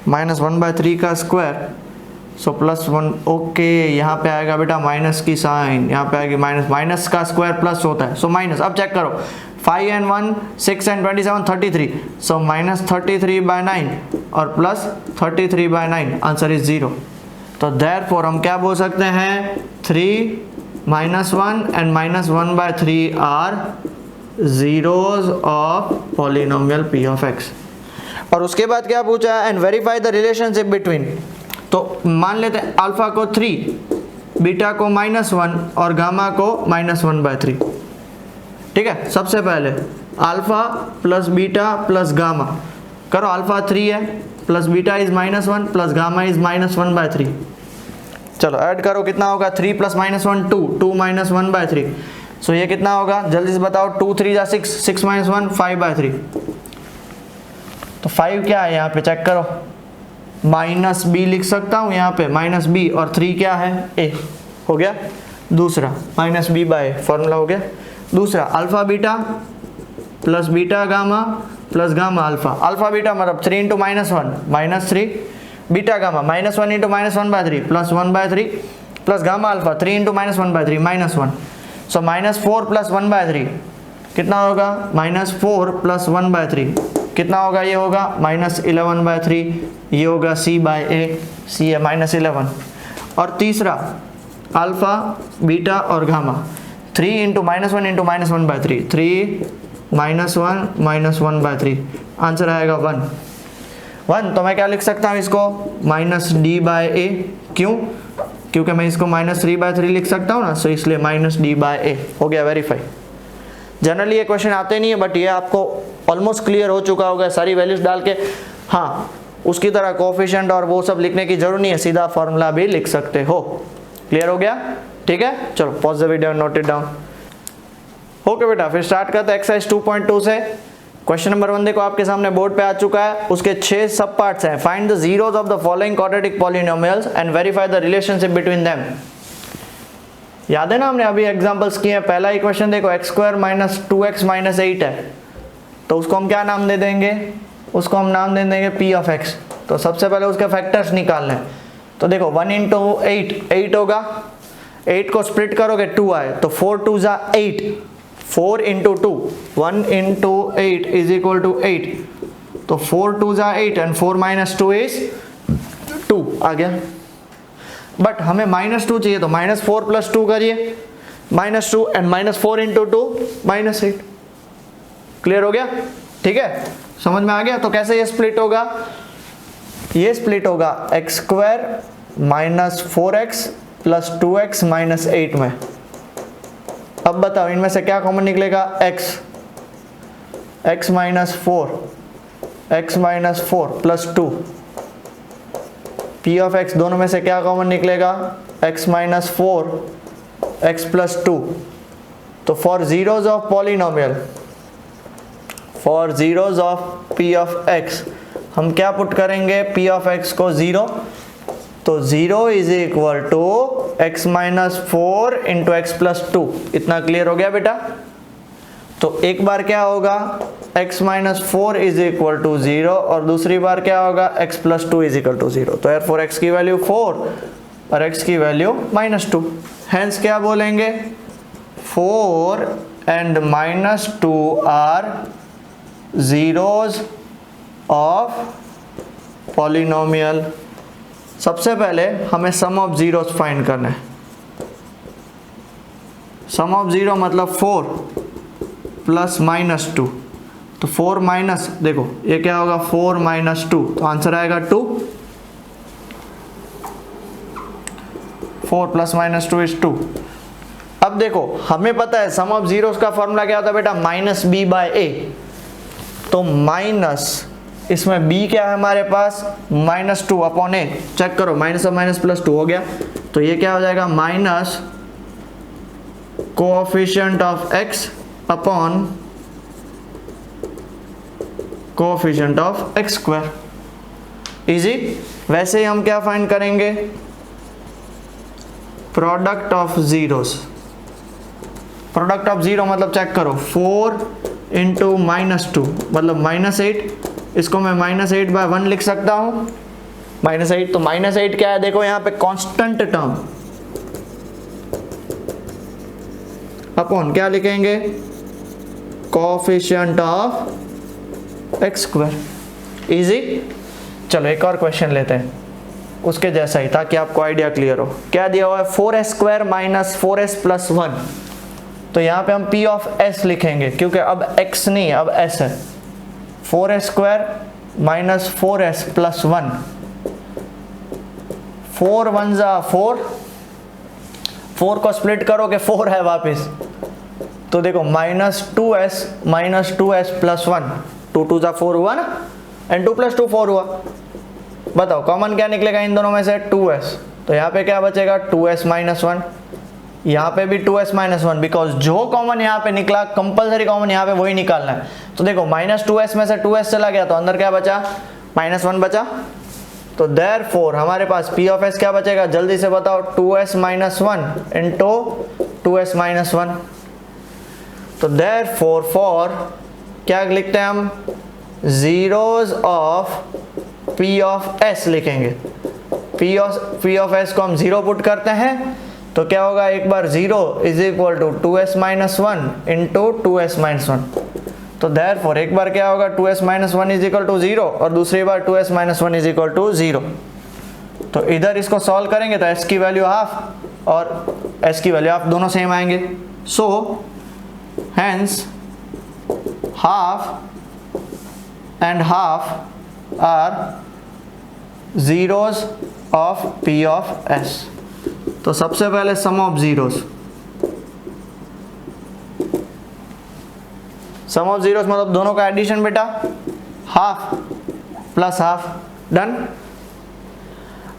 -1/3 का स्क्वायर सो +1। ओके यहाँ पे आएगा बेटा माइनस की साइन, यहाँ पे आएगी माइनस का स्क्वायर प्लस होता है सो माइनस। अब चेक करो 5 and 1 6 and 27 33, सो -33/9 और +33/9, आंसर इज 0। तो देयरफॉर हम क्या बोल सकते हैं 3 -1 and -1/3 are zeros of polynomial p of x। और उसके बाद क्या पूछा है, and verify the relationship between. तो मान लेते हैं अल्फा को 3, बीटा को -1 और गामा को -1/3। ठीक है, सबसे पहले alpha plus beta plus gamma करो, अल्फा 3 है plus beta is -1 plus gamma is -1/3। चलो ऐड करो कितना होगा 3 + -1 2, 2 -1/3, सो ये कितना होगा जल्दी से बताओ 2 3 = 6, 6 - 1 5/3। तो 5 क्या है यहाँ पे चेक करो, -b लिख सकता हूँ यहाँ पे -b और 3 क्या है a, हो गया दूसरा -b/a फॉर्मूला हो गया। दूसरा alpha beta plus beta gamma plus gamma alpha, alpha beta मतलब 3 × -1 -3, beta gamma -1 × -1/3 +1/3 plus gamma alpha 3 × -1/3 -1, सो -4 + 1/3 कितना होगा -4 + 1/3 कितना होगा, ये होगा -11/3, ये होगा c/a, c है -11। और तीसरा अल्फा बीटा और गामा 3 × -1 × -1/3, 3 -1 -1/3, आंसर आएगा 1। 1, तो मैं क्या लिख सकता हूँ इसको माइनस डी बाय ए। क्यों? क्योंकि मैं इसको माइनस 3/3 लिख सकता हूँ ना, सो इसलिए माइनस डी बाय ए हो गया वेरीफाई। जनरली ये क्वेश्चन आते नहीं है, बट ये आपको ऑलमोस्ट क्लियर हो चुका होगा सारी वैल्यूज डाल के। हाँ, उसकी तरह कोफिशिएंट और वो सब लिखने की जरूरत नहीं है, सीधा फॉर्मूला भी लिख सकते हो। क्लियर हो गया? ठीक है, चलो pause the video, note it down. Okay बेटा, फिर स्टार्ट करते हैं एक्सरसाइज 2.2 से। क्वेश्चन नंबर 1 देखो आपके सामने बोर्ड पे आ चुका है। उसके 6 सब पार्ट्स हैं। Find the zeros of the following quadratic polynomials and verify the relationship between them. याद है ना, हमने अभी एग्जांपल्स किए हैं। पहला ही क्वेश्चन देखो, x² - 2x - 8 है, तो उसको हम क्या नाम दे देंगे? उसको हम नाम दे देंगे p ऑफ x। तो सबसे पहले उसके फैक्टर्स निकालने हैं। तो देखो 1 × 8 8 होगा, 8 को स्प्लिट करोगे 2 आए, तो 4 × 2 = 8, 4 × 2, 1 × 8 इज इक्वल टू 8, तो 4 × 2 = 8 एंड 4 - 2 इज 2 आ गया। बट हमें -2 चाहिए, तो -4 + 2 करिए, -2 एंड -4 × 2 -8। क्लियर हो गया? ठीक है, समझ में आ गया? तो कैसे ये स्प्लिट होगा? ये स्प्लिट होगा x² - 4x + 2x - 8 में। अब बताओ इनमें से क्या कॉमन निकलेगा? x - 4 + 2, p ऑफ x, दोनों में से क्या कॉमन निकलेगा? x - 4 x + 2। तो for zeros of polynomial, for zeros of p of x हम क्या पुट करेंगे? p ऑफ x को 0, तो 0 is equal to x - 4 × x + 2। इतना क्लियर हो गया बेटा? तो एक बार क्या होगा, x - 4 इज इक्वल टू 0, और दूसरी बार क्या होगा, x + 2 इज इक्वल टू 0। तो यार 4x की वैल्यू 4 और x की वैल्यू -2। हेंस क्या बोलेंगे? 4 and -2 are zeros of polynomial. सबसे पहले हमें सम ऑफ जीरोस फाइंड करना है। सम ऑफ जीरो मतलब 4 + -2, तो 4 माइनस, देखो ये क्या होगा, 4 - 2, तो आंसर आएगा 2। 4 + -2 इज 2। अब देखो हमें पता है सम ऑफ जीरोस का फॉर्मूला क्या होता है बेटा, -b/a। तो माइनस, इसमें b क्या है हमारे पास, -2 अपॉन a। चेक करो, माइनस और माइनस +2 हो गया, तो ये क्या हो जाएगा, minus coefficient of x upon coefficient of x²। Easy. वैसे ही हम क्या फाइंड करेंगे, product of zeros. Product of zero मतलब चेक करो, 4 × -2 मतलब -8। इसको मैं -8/1 लिख सकता हूँ, -8। तो -8 क्या है, देखो यहाँ पे कांस्टेंट टर्म अपॉन क्या लिखेंगे, कोएफिशिएंट ऑफ x²। इजी। चलो एक और क्वेश्चन लेते हैं उसके जैसा ही, ताकि आपको आइडिया क्लियर हो। क्या दिया हुआ है, 4s² - 4s + 1। तो यहाँ पे हम p ऑफ s लिखेंगे, क्योंकि अब x नहीं अब s है। 4s² - 4s + 1, 4 × 1 = 4, 4 को स्प्लिट करोगे 4 है वापस, तो देखो -2s - 2s + 1, 2 × 2 = 4 हुआ ना, एंड 2 + 2 4 हुआ। बताओ कॉमन क्या निकलेगा इन दोनों में से, 2s। तो यहाँ पे क्या बचेगा, 2s - 1। यहाँ पे भी 2s - 1, बिकॉज जो कॉमन यहाँ पे निकला, कंपलसरी कॉमन यहाँ पे वही निकालना है। तो देखो -2s में से 2s चला गया, तो अंदर क्या बचा, -1 बचा। तो देयरफॉर हमारे पास p ऑफ s क्या बचेगा, जल्दी से बताओ, 2s - 1 × 2s - 1। तो देयरफॉर फॉर क्या लिखते हैं हम, zeros of p of s लिखेंगे। p ऑफ s को हम 0 पुट करते हैं, तो क्या होगा, एक बार 0 is equal to 2s - 1 × 2s - 1। तो देयरफॉर एक बार क्या होगा, 2s - 1 इज इक्वल टू 0, और दूसरी बार 2s - 1 इज इक्वल टू 0। तो इधर इसको सॉल्व करेंगे तो s की वैल्यू हाफ और s की वैल्यू हाफ, दोनों सेम आएंगे। So hence half and half are zeros of p of s. तो सबसे पहले sum of zeros, sum of zeros मतलब दोनों का एडिशन बेटा, हाफ प्लस हाफ, डन।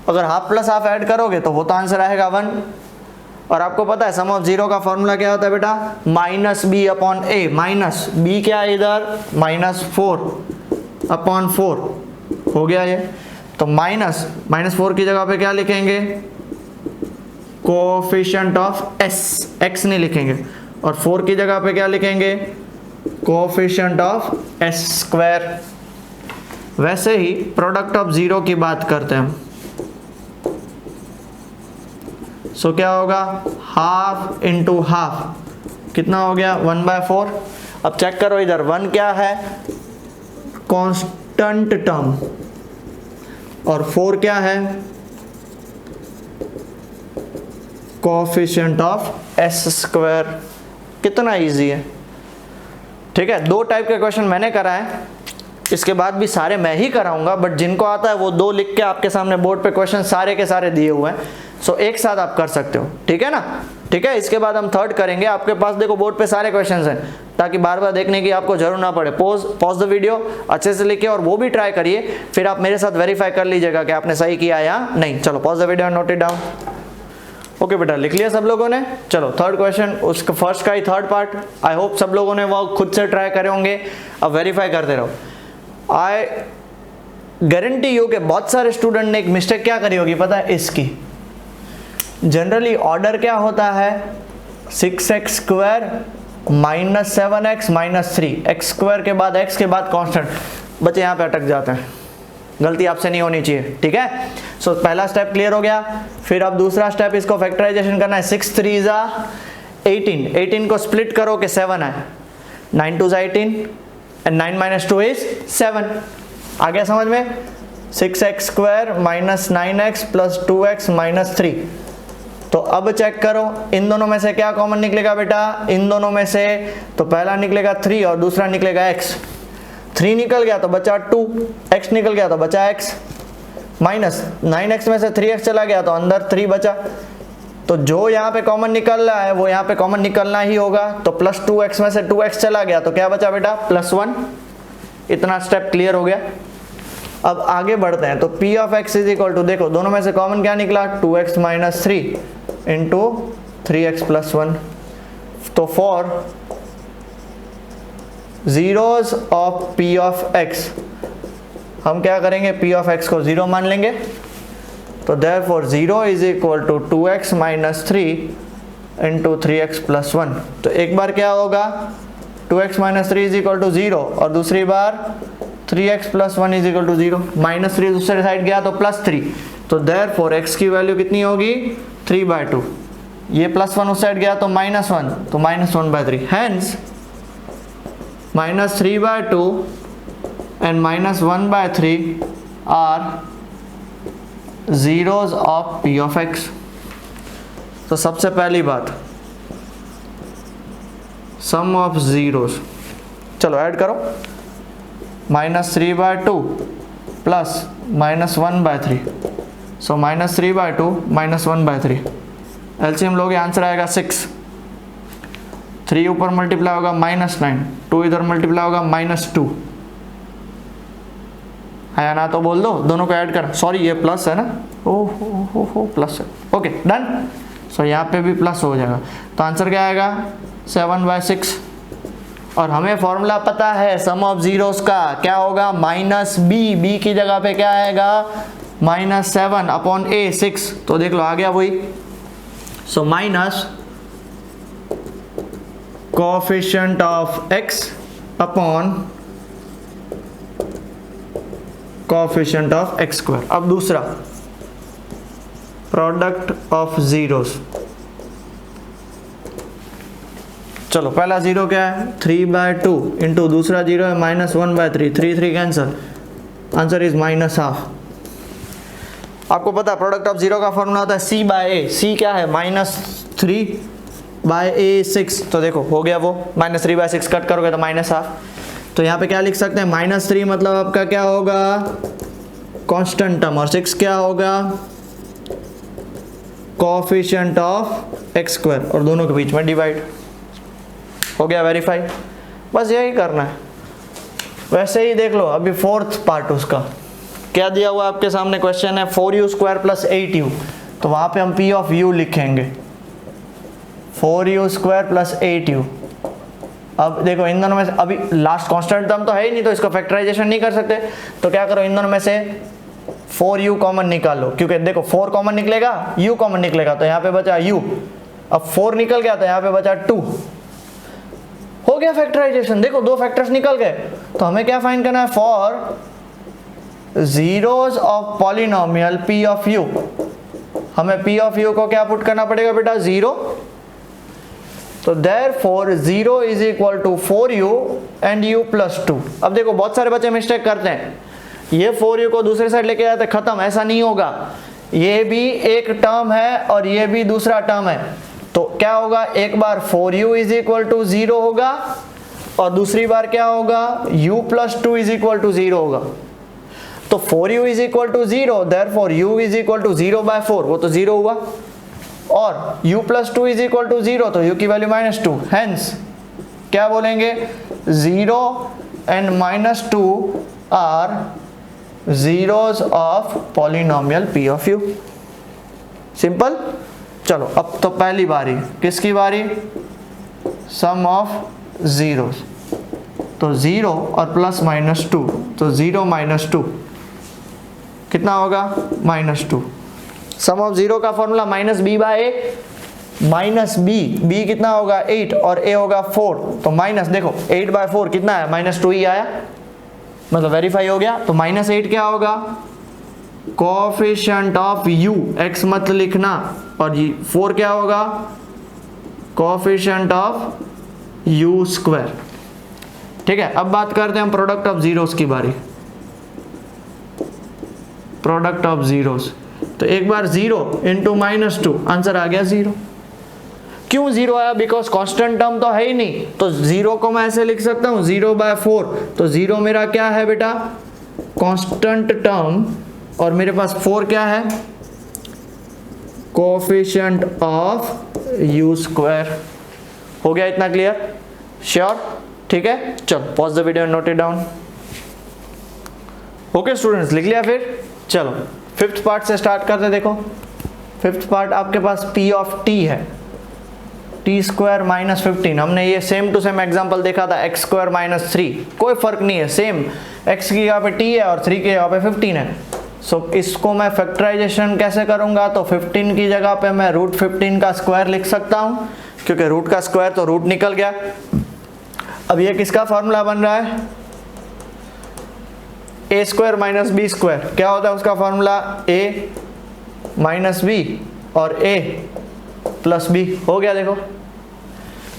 अगर हाफ प्लस हाफ ऐड करोगे तो वो तो आंसर आएगा 1। और आपको पता है सम ऑफ जीरो का फॉर्मूला क्या होता है बेटा, माइनस बी अपॉन ए। माइनस बी क्या है इधर, -4 अपॉन 4 हो गया ये। तो -4 की जगह पे क्या लिखेंगे, कोएफिशिएंट ऑफ एस, एक्स नहीं लिखेंगे, और 4 की जगह पे क्या लिखेंगे, कोएफिशिएंट ऑफ एस स्क्वायर। वैसे ही प्रोडक्ट ऑफ जीरो की बात करते हैं हम, सो क्या होगा, हाफ इंटू हाफ कितना हो गया, 1/4। अब चेक करो इधर 1 क्या है, कांस्टेंट टर्म, और 4 क्या है, कोएफिशिएंट ऑफ एस स्क्वायर। कितना इजी है, ठीक है। 2 टाइप के क्वेश्चन मैंने कराए, इसके बाद भी सारे मैं ही कराऊंगा, बट जिनको आता है वो 2 लिख के आपके सामने बोर्ड पे क्वेश्चन सारे के सारे दिए हुए हैं, सो एक साथ आप कर सकते हो, ठीक है ना, ठीक है। इसके बाद हम थर्ड करेंगे, आपके पास देखो बोर्ड पे सारे क्वेश्चंस हैं, ताकि बार बार देखने की आपको जरूर ना पड़े। पॉज द वीडियो, अच्छे से लिखिए और वो भी ट्राई करिए, फिर आप मेरे साथ वेरीफाई कर लीजिएगा कि आपने सही किया या नहीं। चलो pause the video and note it down. Okay बेटा, लिख लिया सब लोगों ने। चलो थर्ड क्वेश्चन, उसका फर्स्ट का ही थर्ड पार्ट, आई होप सब लोगों ने वो खुद से ट्राई करे होंगे, अब वेरीफाई करते रहो। आई गारंटी यू कि बहुत सारे स्टूडेंट ने एक मिस्टेक क्या करी होगी पता है, इसकी। जनरली ऑर्डर क्या होता है, 6x square minus 7x minus 3, x square के बाद x के बाद कांस्टेंट। बच्चे यहाँ पे अटक जाते हैं, गलती आपसे नहीं होनी चाहिए, ठीक है। सो पहला स्टेप क्लियर हो गया। फिर अब दूसरा स्टेप, इसको फैक्टराइजेशन करना है। 6 3 = 18, 18 को स्प्लिट करो कि 7 है, 9 2 = 18 एंड 9 - 2 = 7। आ गया समझ में, 6x square minus 9x plus 2x minus 3। तो अब चेक करो इन दोनों में से क्या कॉमन निकलेगा बेटा, इन दोनों में से तो पहला निकलेगा 3 और दूसरा निकलेगा x। 3 निकल गया तो बचा 2, x निकल गया तो बचा x, माइनस 9x में से 3x चला गया तो अंदर 3 बचा। तो जो यहाँ पे कॉमन निकल रहा है वो यहाँ पे कॉमन निकलना ही होगा। तो प्लस 2x में से 2x चला गया तो क्या बचा बेटा, +1। इतना स्टेप क्लियर हो गया। अब आगे बढ़ते हैं। तो P of x is equal to, देखो दोनों में से कॉमन क्या निकला, 2x minus 3 into 3x plus 1। तो for zeros of P of x हम क्या करेंगे, P ऑफ x को 0 मान लेंगे। तो therefore 0 is equal to 2x minus 3 into 3x plus 1। तो एक बार क्या होगा, 2x minus 3 is equal to 0 और दूसरी बार 3x plus 1 is equal to 0। -3 दूसरे साइड गया तो +3। तो देयरफॉर x की वैल्यू कितनी होगी, 3/2। ये +1 उस साइड गया तो -1, तो -1/3। Hence -3/2 and -1/3 are zeros of P of x। तो सबसे पहली बात, सम ऑफ जीरोस, चलो ऐड करो, -3/2 प्लस -1/3, सो -3/2 -1/3, एलसीएम लोगे आंसर आएगा 6। 3 ऊपर मल्टीप्लाई होगा -9, 2 इधर मल्टीप्लाई होगा -2। है ना, तो बोल दो, दोनों को ऐड कर, सॉरी ये प्लस है ना, हो प्लस है, ओके डन। सो यहाँ पे भी प्लस हो जाएगा। तो आंसर क्या आएगा, 7/6। और हमें फॉर्मूला पता है सम ऑफ जीरोस का, क्या होगा, -b, b की जगह पे क्या आएगा, -7 अपॉन a 6। तो देख लो आ गया वही। So minus coefficient of x upon coefficient of x square. अब दूसरा, प्रोडक्ट ऑफ जीरोस। चलो पहला जीरो क्या है, 3/2 इंटू दूसरा जीरो है -1/3, 3 कैंसिल, आंसर इज -12। आपको पता है प्रोडक्ट ऑफ जीरो का फॉर्मूला होता है c/a। c क्या है, -3/a 6। तो देखो हो गया वो, -3/6 कट करोगे तो -12। तो यहाँ पे क्या लिख सकते हैं, -3 मतलब आपका क्या होगा, कांस्टेंट टर्म, और 6 क्या होगा, कोएफिशिएंट ऑफ x स्क्वायर, और दोनों के बीच में डिवाइड हो गया, वेरीफाई। बस यही करना है। वैसे ही देख लो अभी फोर्थ पार्ट, उसका क्या दिया हुआ आपके सामने क्वेश्चन है, 4u² + 8u, तो वहां पे हम p ऑफ u लिखेंगे, 4u² + 8u। अब देखो इन दोनों में से अभी लास्ट कांस्टेंट टर्म तो है ही नहीं, तो इसको फैक्टराइजेशन नहीं कर सकते, तो क्या करो, इन दोनों में से 4u कॉमन निकालो, क्योंकि देखो 4 कॉमन निकलेगा, u कॉमन निकलेगा, तो यहाँ पे बचा u, अब 4 निकल गया तो यहाँ पे बचा 2, हो गया फैक्टराइजेशन। देखो 2 फैक्टर्स निकल गए, तो हमें क्या फाइंड करना है, for zeros of polynomial p of u, हमें p ऑफ u को क्या पुट करना पड़ेगा बेटा, 0, तो therefore 0 is equal to 4u and u plus 2। अब देखो बहुत सारे बच्चे मिस्टेक करते हैं, ये 4u को दूसरे साइड लेके जाते खत्म, ऐसा नहीं होगा, ये भी एक टर्म है और ये भी दूसरा टर्म है, तो क्या होगा, एक बार 4u is equal to 0 होगा और दूसरी बार क्या होगा, u plus 2 is equal to 0 होगा। तो 4u is equal to 0, therefore u is equal to 0/4, वो तो 0 हुआ, और u plus 2 is equal to 0, तो u की वैल्यू -2, हेंस क्या बोलेंगे, 0 and -2 are zeros of polynomial p of u। Simple. चलो अब तो पहली बारी, किसकी बारी, सम ऑफ जीरोस, तो 0 और +-2, तो 0 - 2 कितना होगा, -2। सम ऑफ 0 का फॉर्मूला -b/a, -b कितना होगा, 8, और a होगा 4, तो माइनस देखो 8/4 कितना है, -2 ही आया, मतलब वेरीफाई हो गया। तो -8 क्या होगा, कोएफिशिएंट ऑफ u, x मत लिखना, और 4 क्या होगा, कोएफिशिएंट ऑफ u²। ठीक है, अब बात करते हैं हम प्रोडक्ट ऑफ जीरोस की बारी, प्रोडक्ट ऑफ जीरोस। तो एक बार 0 इंटू -2, आंसर आ गया 0। क्यों 0 आया, बिकॉज कांस्टेंट टर्म तो है ही नहीं, तो 0 को मैं ऐसे लिख सकता हूँ 0/4, तो 0 मेरा क्या है बेटा, कांस्टेंट टर्म, और मेरे पास 4 क्या है, कोएफिशिएंट ऑफ u²। हो गया इतना क्लियर, श्योर, ठीक है। चलो pause the video and note it down. Okay students, लिख लिया फिर। चलो 5th पार्ट से स्टार्ट करते। देखो 5th पार्ट आपके पास p ऑफ t है, t² - 15। हमने ये सेम टू सेम एग्जांपल देखा था, x² - 3, कोई फर्क नहीं है, सेम, x की जगह पे t है और 3 की जगह पे 15 है। सो इसको मैं फैक्टराइजेशन कैसे करूंगा, तो 15 की जगह पे मैं √15 का स्क्वायर लिख सकता हूं, क्योंकि रूट का स्क्वायर तो रूट निकल गया। अब ये किसका फॉर्मूला बन रहा है, a² - b², क्या होता है उसका फॉर्मूला, a - b और a + b। हो गया देखो।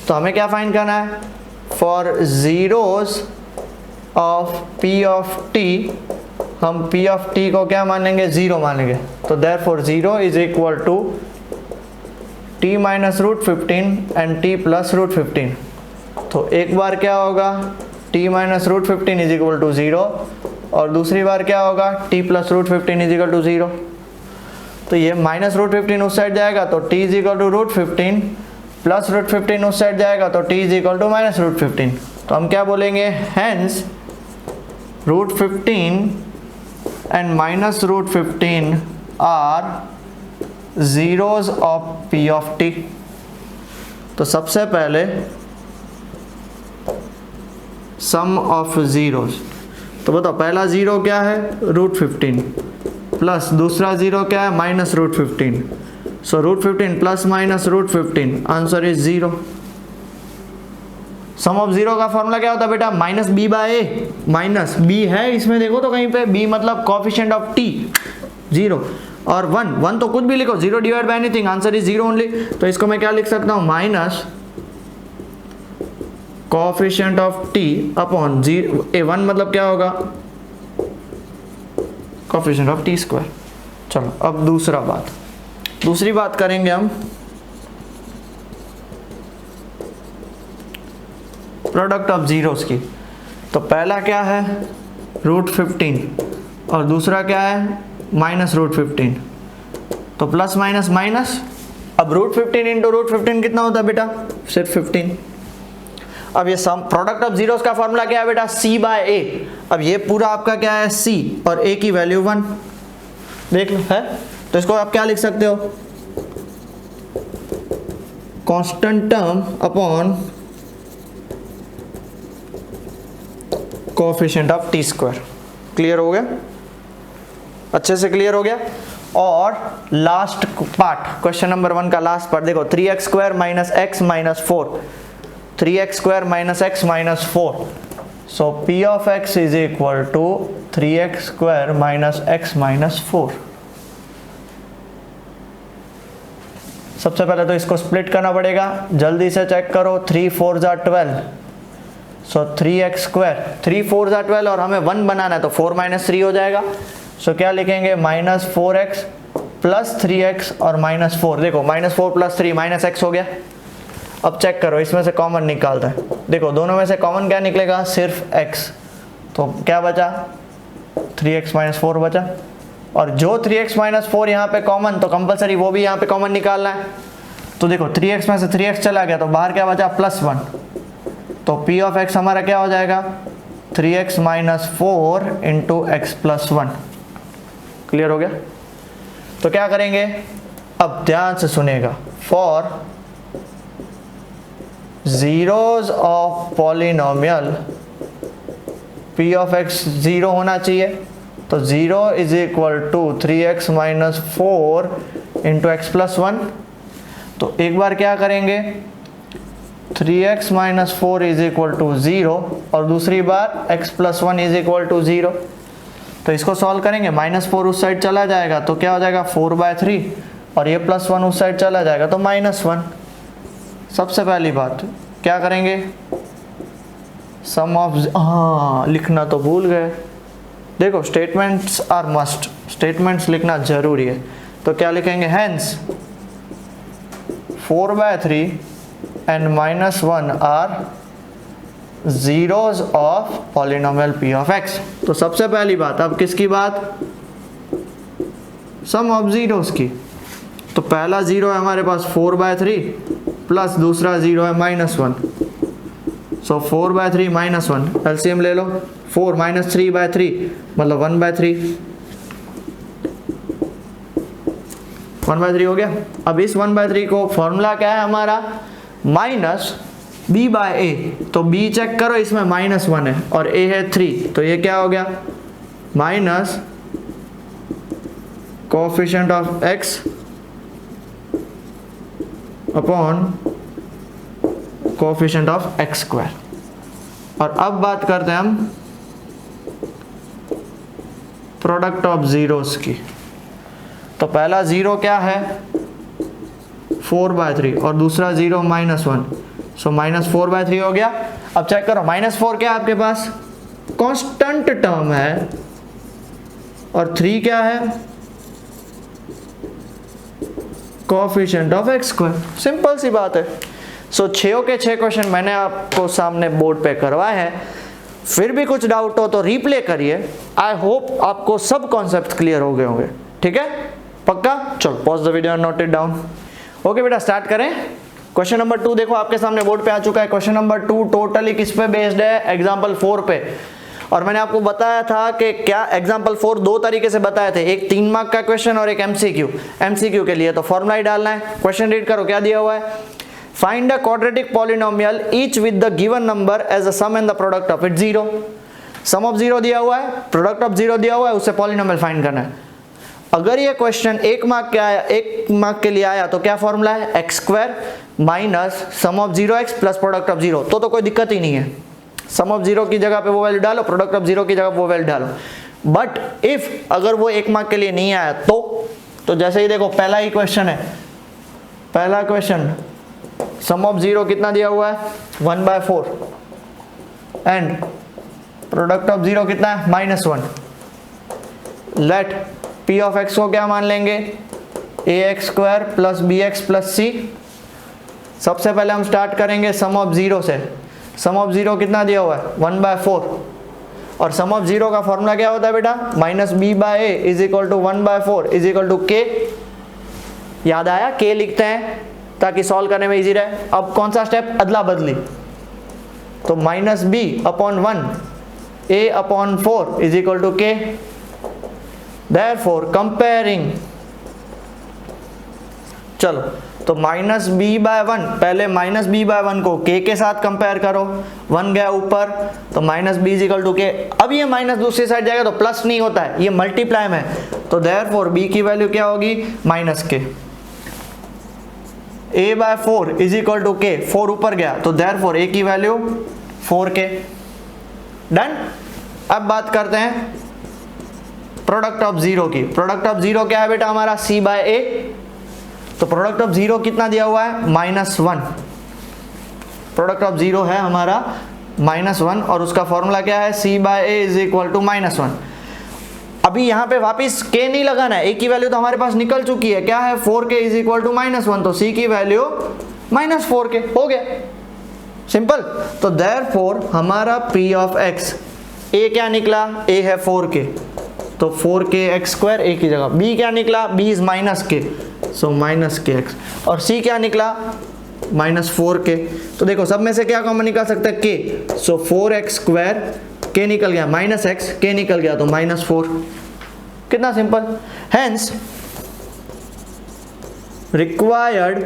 तो हमें क्या फाइंड करना है, for zeros of p of t, हम p ऑफ t को क्या मानेंगे, 0 मानेंगे, तो therefore 0 is equal to t - √15 and t + √15। तो एक बार क्या होगा, t - √15 is equal to 0, और दूसरी बार क्या होगा, t + √15 is equal to 0। तो ये -√15 उस साइड जाएगा तो t is equal to √15, plus √15 उस साइड जाएगा तो t is equal to -√15। तो हम क्या बोलेंगे, hence √15 and -√15 are zeros of p of t। तो सबसे पहले सम ऑफ जीरोस, तो बताओ पहला 0 क्या है, √15, प्लस दूसरा 0 क्या है, -√15। So √15 plus -√15, answer is 0। Sum of 0 का फॉर्मूला क्या होता है बेटा, -b/a, माइनस b है इसमें, देखो तो कहीं पे b मतलब कोएफिशिएंट ऑफ t 0, और 1 तो कुछ भी लिखो, 0 divide by anything, answer is 0 only. तो इसको मैं क्या लिख सकता हूँ, minus coefficient of t upon 1 मतलब क्या होगा, कोएफिशिएंट ऑफ t²। चलो अब दूसरी बात करेंगे हम प्रोडक्ट ऑफ जीरोस की। तो पहला क्या है √15 और दूसरा क्या है -√15, तो प्लस माइनस माइनस। अब √15 इंटू √15 कितना होता है बेटा, सिर्फ 15। अब ये सम प्रोडक्ट ऑफ जीरोस का फॉर्मूला क्या है बेटा, C/A। अब ये पूरा आपका क्या है C और A की वैल्यू 1, देख लो है। तो इसको आप क्या लिख सकते हो, constant term upon coefficient of t²। Clear हो गया, अच्छे से क्लियर हो गया। और लास्ट पार्ट, क्वेश्चन नंबर 1 का लास्ट पार्ट देखो, 3x² - x - 4, 3x² - x - 4। So p of x is equal to 3x² - x - 4। सबसे पहले तो इसको स्प्लिट करना पड़ेगा, जल्दी से चेक करो। 3 4 = 12, सो 3x², 3 4 = 12 और हमें 1 बनाना है तो 4 - 3 हो जाएगा। सो क्या लिखेंगे, -4x + 3x और -4। देखो -4 + 3 -x हो गया। अब चेक करो, इसमें से कॉमन निकालते हैं। देखो दोनों में से कॉमन क्या निकलेगा, सिर्फ x, तो क्या बचा 3x - 4 बचा। और जो 3x - 4 यहाँ पे कॉमन, तो कंपलसरी वो भी यहाँ पे कॉमन निकालना है। तो देखो 3x में से 3x चला गया तो बाहर क्या बचा, +1। तो p of x हमारा क्या हो जाएगा, 3x - 4 इंटू x + 1। क्लियर हो गया। तो क्या करेंगे, अब ध्यान से सुनेगा, for zeros of polynomial p of x 0 होना चाहिए। तो 0 = 3x - 4 इंटू x + 1। तो एक बार क्या करेंगे, 3x - 4 = 0 और दूसरी बार x + 1 = 0। तो इसको सॉल्व करेंगे, -4 उस साइड चला जाएगा तो क्या हो जाएगा 4/3 और ये +1 उस साइड चला जाएगा तो -1। सबसे पहली बात क्या करेंगे, सम ऑफ, हाँ लिखना तो भूल गए। देखो स्टेटमेंट्स आर मस्ट, स्टेटमेंट्स लिखना जरूरी है। तो क्या लिखेंगे, hence 4/3 and -1 are zeros of polynomial p of x। तो सबसे पहली बात, अब किसकी बात, सम ऑफ जीरोस की। तो पहला 0 है हमारे पास 4/3 प्लस दूसरा 0 है -1। सो 4/3 -1 एलसीएम ले लो, 4 - 3/3 मतलब 1/3, 1/3 हो गया। अब इस 1/3 को फॉर्मूला क्या है हमारा, -b/a। तो b चेक करो, इसमें -1 है और a है 3, तो ये क्या हो गया, minus coefficient of x upon coefficient of x²। और अब बात करते हैं हम प्रोडक्ट ऑफ जीरोस की। तो पहला 0 क्या है 4/3 और दूसरा 0 -1, सो -4/3 हो गया। अब चेक करो, -4 क्या है आपके पास, कांस्टेंट टर्म है, और 3 क्या है, कोएफिशिएंट ऑफ x²। सिंपल सी बात है। सो 6 के 6 क्वेश्चन मैंने आपको सामने बोर्ड पे करवाए हैं। फिर भी कुछ डाउट हो तो रीप्ले करिए। आई होप आपको सब कॉन्सेप्ट क्लियर हो गए होंगे, ठीक है, पक्का। चलो pause the video and note it down. Okay बेटा, स्टार्ट करें। क्वेश्चन नंबर 2 देखो आपके सामने बोर्ड पे आ चुका है। क्वेश्चन नंबर 2 टोटली किस पे बेस्ड है, एग्जाम्पल 4 पे। और मैंने आपको बताया था कि क्या एग्जाम्पल 4 दो तरीके से बताए थे, एक 3 मार्क का क्वेश्चन और एक एमसीक्यू। एमसीक्यू के लिए तो फॉर्मूला ही डालना है। क्वेश्चन रीड करो, क्या दिया हुआ है, find a quadratic polynomial each with the given number as a sum and the product of it 0। Sum of 0 दिया हुआ है, प्रोडक्ट ऑफ 0 दिया हुआ है, उससे पॉलिनोमियल फाइंड करना है। अगर ये क्वेश्चन 1 मार्क के लिए आया तो क्या फॉर्मूला है, x² minus sum of 0x plus product of 0। तो कोई दिक्कत ही नहीं है, सम ऑफ 0 की जगह पे वो वैल्यू डालो, प्रोडक्ट ऑफ 0 की जगह वो वैल्यू डालो। बट इफ अगर वो 1 मार्क के लिए नहीं आया तो जैसे ही देखो पहला ही क्वेश्चन है, पहला क्वेश्चन सम ऑफ 0 कितना दिया हुआ है 1/4 एंड प्रोडक्ट ऑफ 0 कितना है -1। लेट p ऑफ x को क्या मान लेंगे, ax² plus bx plus c। सबसे पहले हम स्टार्ट करेंगे सम ऑफ 0 से। सम ऑफ जीरो कितना दिया हुआ है 1/4, और सम ऑफ जीरो का फॉर्मूला क्या होता है बेटा minus B by A is equal to 1/4 is equal to K. याद आया, के लिखते हैं ताकि सॉल्व करने में इजी रहे। अब कौन सा स्टेप, अदला बदली, तो minus B upon 1 A upon 4 is equal to के। देयरफॉर कंपेयरिंग, चलो तो माइनस बी बाय 1, पहले माइनस बी बाय 1 को के साथ कंपेयर करो, 1 गया ऊपर तो minus B is equal to K. अब ये माइनस दूसरी साइड जाएगा तो प्लस नहीं होता है, ये मल्टीप्लाई में, तो देयरफॉर बी की वैल्यू क्या होगी minus K. a by 4 is equal to K, 4 ऊपर गया तो देयरफॉर a की वैल्यू 4k। डन। अब बात करते हैं प्रोडक्ट ऑफ जीरो की। प्रोडक्ट ऑफ जीरो क्या है बेटा हमारा c बाय a, तो प्रोडक्ट ऑफ जीरो कितना दिया हुआ है -1। प्रोडक्ट ऑफ जीरो है हमारा -1 और उसका फॉर्मूला क्या है c by a is equal to -1। अभी यहाँ पे वापिस k नहीं लगाना है, a की वैल्यू तो हमारे पास निकल चुकी है, क्या है 4k इज इक्वल टू -1, तो c की वैल्यू -4k हो गया, सिंपल। तो देयरफॉर हमारा p ऑफ x, a क्या निकला, a है 4k, तो 4k x स्क्वायर a की जगह, b क्या निकला, b is -k, so -kx, और c क्या निकला -4k। तो देखो सब में से क्या कॉमन निकाल सकते हैं, k, सो 4x स्क्वायर, k निकल गया -x, k निकल गया तो -4। कितना simple. Hence required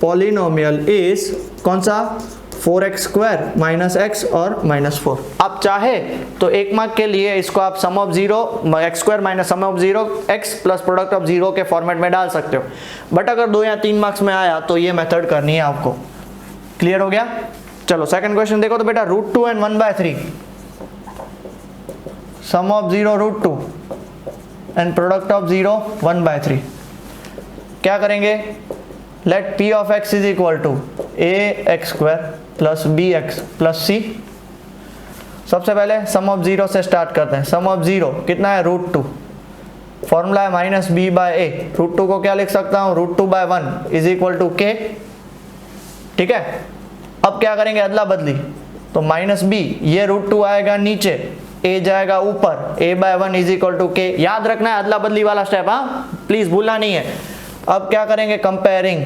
polynomial is कौन सा, 4x स्क्वायर -x और -4। आप चाहे तो 1 मार्क के लिए इसको आप sum of zero x square minus sum of zero x plus product of zero के फॉर्मेट में डाल सकते हो, बट अगर 2 या 3 मार्क्स में आया तो ये मेथड करनी है आपको। क्लियर हो गया। चलो सेकंड क्वेश्चन देखो तो बेटा √2 and 1/3, sum of zero √2 and product of zero 1/3। क्या करेंगे, let p of x is equal to ax square plus bx plus c। सबसे पहले सम ऑफ जीरो से स्टार्ट करते हैं। सम ऑफ जीरो कितना है √2, फॉर्मूला है -b बाय a, √2 को क्या लिख सकता हूँ √2/1 इज इक्वल टू k। ठीक है, अब क्या करेंगे अदला बदली, तो -b, ये √2 आएगा नीचे, a जाएगा ऊपर, a/1 is equal to k। याद रखना है अदला बदली वाला स्टेप, हाँ प्लीज भूलना नहीं है। अब क्या करेंगे, कंपेयरिंग,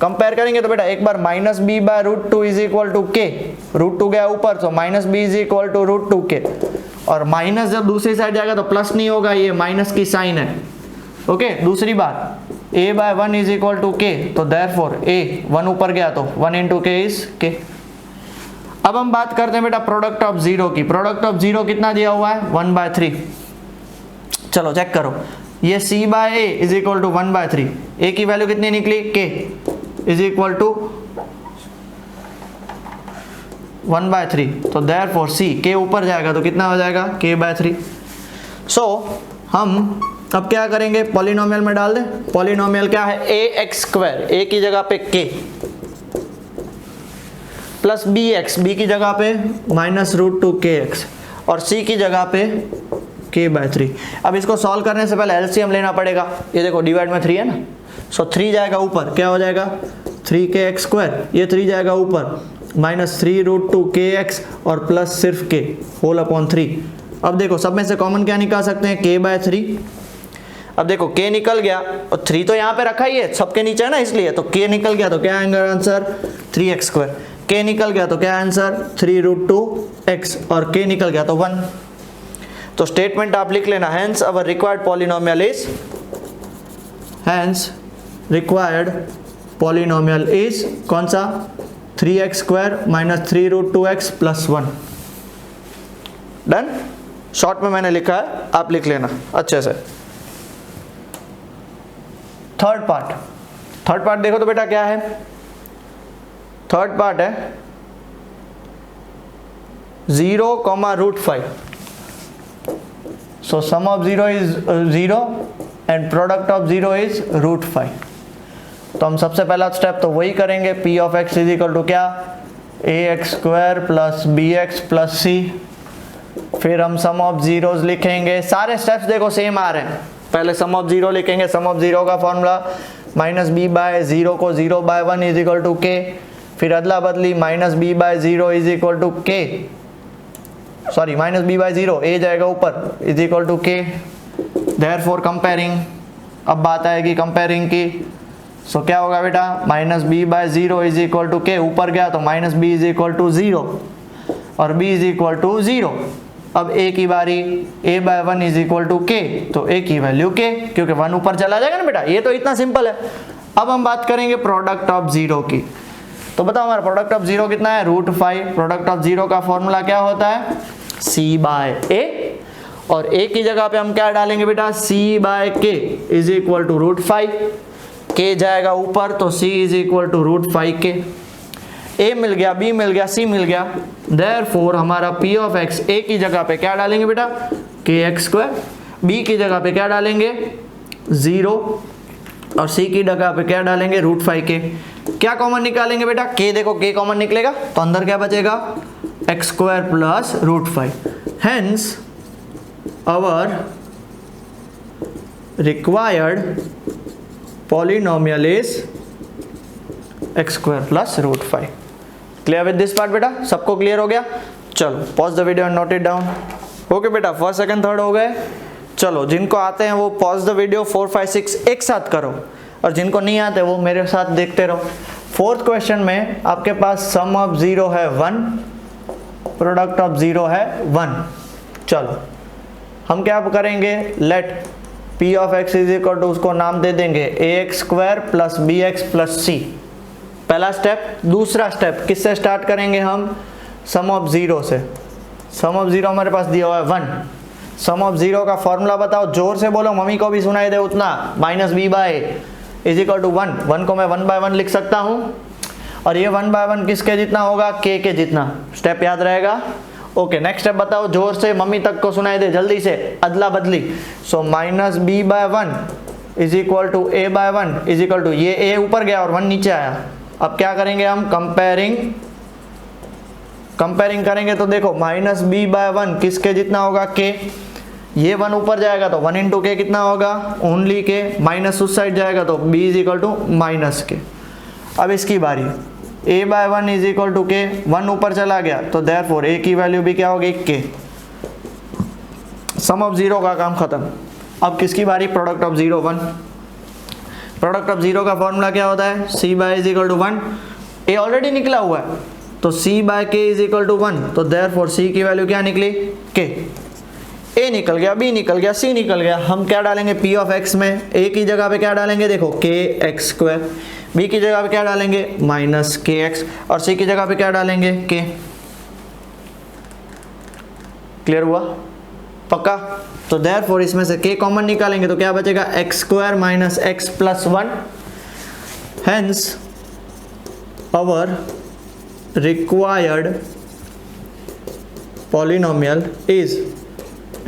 कंपेयर करेंगे तो बेटा एक बार -b by √2 is equal to k, √2 गया ऊपर तो -b is equal to √2k, और माइनस जब दूसरी साइड जाएगा तो प्लस नहीं होगा, ये माइनस की साइन है। ओके, दूसरी बात a/1 is equal to k, तो देयरफॉर a 1 ऊपर गया तो 1 इंटू k इज k। अब हम बात करते हैं बेटा प्रोडक्ट ऑफ जीरो की। प्रोडक्ट ऑफ जीरो कितना दिया हुआ है 1/3। चलो चेक करो, ये c by a is equal to 1/3, a की वैल्यू कितनी निकली k इज इक्वल टू 1/3, तो देयरफॉर c, k ऊपर जाएगा तो कितना हो जाएगा k/3। सो हम अब क्या करेंगे, पॉलिनोमियल में डाल दें। पॉलिनोमियल क्या है ax स्क्वायर, a की जगह पे k प्लस bx, b की जगह पे -√2kx और c की जगह पे k/3। अब इसको सॉल्व करने से पहले एलसीएम लेना पड़ेगा। ये देखो डिवाइड में 3 है ना, सो 3 जाएगा ऊपर, क्या हो जाएगा 3kx स्क्वायर, ये 3 जाएगा ऊपर -3√2kx और प्लस सिर्फ k होल अपॉन 3। अब देखो सब में से कॉमन क्या निकाल सकते हैं, k/3। अब देखो k निकल गया और 3 तो यहाँ पे रखा ही है, सबके नीचे है ना, इसलिए तो k निकल गया तो क्या आएगा आंसर 3x स्क्वायर। k निकल गया तो क्या आंसर 3√2x और k निकल गया तो 1। तो स्टेटमेंट आप लिख लेना, hence our required polynomial is, hence required polynomial is कौन सा 3x square minus 3√2x plus 1। Done. Short में मैंने लिखा है, आप लिख लेना अच्छे से। थर्ड पार्ट देखो तो बेटा क्या है, थर्ड पार्ट है 0, √5। So sum of 0 is 0 and product of 0 is √5। तो हम सबसे पहला स्टेप तो वही करेंगे, p of x is equal to क्या ax square plus bx plus c। फिर हम सम ऑफ जीरोस लिखेंगे, सारे स्टेप्स देखो सेम आ रहे हैं। पहले सम ऑफ जीरो लिखेंगे, सम ऑफ जीरो का formula minus B by zero को zero by one is equal to k, फिर अदला बदली minus B by zero is equal to k, sorry minus B by zero a जाएगा ऊपर is equal to के, therefore comparing, अब बात आएगी कंपेयरिंग की। सो क्या होगा बेटा, minus B by zero is equal to k, ऊपर गया तो minus B is equal to zero और b is equal to zero. अब a की बारी, a by one is equal to k, तो a की वैल्यू k, क्योंकि वन ऊपर चला जाएगा ना बेटा, ये तो इतना सिंपल है। अब हम बात करेंगे प्रोडक्ट ऑफ जीरो की। तो बताओ हमारा प्रोडक्ट ऑफ जीरो कितना है, √5। प्रोडक्ट ऑफ जीरो का फॉर्मूला क्या होता है, c बाय a, और a की जगह पे हम क्या डालेंगे बेटा, c by k is equal to √5, k जाएगा ऊपर तो c is equal to √5k, a मिल गया, b मिल गया, c मिल गया, देयरफॉर हमारा p ऑफ x a की जगह पे क्या डालेंगे बेटा, kx², b की जगह पे क्या डालेंगे 0 और c की जगह पे क्या डालेंगे √5k। क्या कॉमन निकालेंगे बेटा, k देखो k कॉमन निकलेगा तो अंदर क्या बचेगा x² plus √5, hence our required polynomial is x² plus √5। Clear with this part बेटा, सबको क्लियर हो गया। चलो pause the video and note it down. Okay बेटा, फर्स्ट सेकंड थर्ड हो गए। चलो जिनको आते हैं वो पॉज द वीडियो 4 5 6 एक साथ करो, और जिनको नहीं आते वो मेरे साथ देखते रहो। फोर्थ क्वेश्चन में आपके पास सम ऑफ जीरो है 1, प्रोडक्ट ऑफ जीरो है 1। चलो हम क्या करेंगे, let p of x is equal to, उसको नाम दे देंगे ax² plus bx plus c, पहला स्टेप। दूसरा स्टेप किससे स्टार्ट करेंगे हम, सम ऑफ जीरो से। सम ऑफ जीरो हमारे पास दिया हुआ है 1। सम ऑफ जीरो का फॉर्मूला बताओ, जोर से बोलो, मम्मी को भी सुनाई दे उतना। Minus B by is equal to 1, 1 को मैं 1 बाय 1 लिख सकता हूँ, और ये 1 बाय 1 किसके जितना होगा, k के जितना। स्टेप याद रहेगा। ओके नेक्स्ट स्टेप बताओ, जोर से मम्मी तक को सुनाई दे, जल्दी से, अदला बदली। So minus B by 1 is equal to a by 1 is equal to, ये a ऊपर गया और 1 नीचे आया। अब क्या करेंगे हम, कंपेयरिंग करेंगे तो देखो माइनस बी बाय 1 किसके जितना होगा, k, ये 1 ऊपर जाएगा तो 1 इंटू के कितना होगा, ओनली k, माइनस उस साइड जाएगा तो b is equal to minus k। अब इसकी बारी, a by 1 is equal to k, 1 ऊपर चला गया तो देयरफॉर a की वैल्यू भी क्या होगी, k। सम ऑफ जीरो का काम खत्म। अब किसकी बारी, product of zero 1। Product of zero का फॉर्मूला क्या होता है, c by is equal to 1, a already निकला हुआ है तो c by k is equal to 1, तो देयरफॉर c की वैल्यू क्या निकली, k। a निकल गया, b निकल गया, c निकल गया। हम क्या डालेंगे p ऑफ x में, a की जगह पे क्या डालेंगे, देखो kx², b की जगह पे क्या डालेंगे माइनस kx, और c की जगह पे क्या डालेंगे k। क्लियर हुआ, पक्का। तो देयरफॉर इसमें से k कॉमन निकालेंगे तो क्या बचेगा, x² minus x plus 1, hence our required polynomial is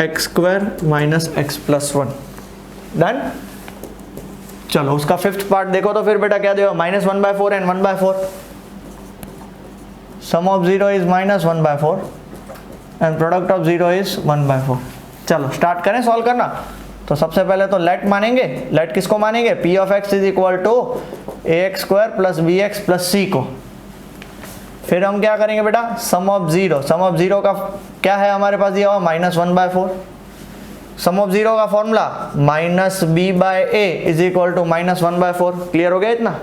x² minus x plus 1। Done. चलो उसका फिफ्थ पार्ट देखो तो फिर बेटा क्या देगा, -1/4 and 1/4। Sum of zero is -1/4 and product of zero is 1/4। चलो स्टार्ट करें सॉल्व करना। तो सबसे पहले तो लेट मानेंगे, लेट किसको मानेंगे, p of x is equal to ax² plus bx plus c को। फिर हम क्या करेंगे बेटा, sum of zero. Sum of zero का क्या है हमारे पास दिया हुआ, -1/4। सम ऑफ जीरो का formula minus B by A is equal to -1/4। Clear हो गया इतना।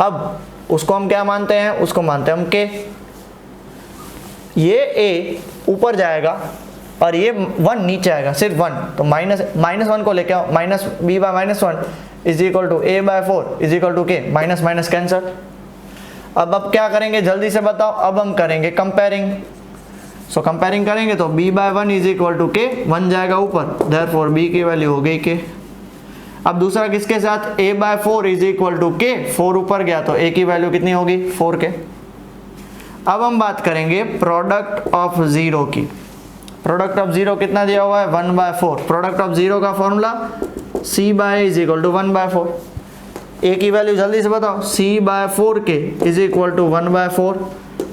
अब उसको हम क्या मानते हैं, उसको मानते हैं हम k। ये a ऊपर जाएगा और ये 1 नीचे आएगा, सिर्फ 1, तो -1 को लेके आओ, minus B by -1 is equal to a by 4 is equal to k, minus minus cancel. अब क्या करेंगे जल्दी से बताओ, अब हम करेंगे कंपेयरिंग। सो कंपेयरिंग करेंगे तो b by 1 is equal to k, 1 जाएगा ऊपर, देयरफॉर b की वैल्यू हो गई k। अब दूसरा किसके साथ, a by 4 is equal to k, 4 ऊपर गया तो a की वैल्यू कितनी होगी, 4k। अब हम बात करेंगे प्रोडक्ट ऑफ जीरो की। प्रोडक्ट ऑफ जीरो कितना दिया हुआ है, 1/4। प्रोडक्ट ऑफ जीरो का formula c by is equal to 1/4। a की वैल्यू जल्दी से बताओ, c by 4k is equal to 1/4।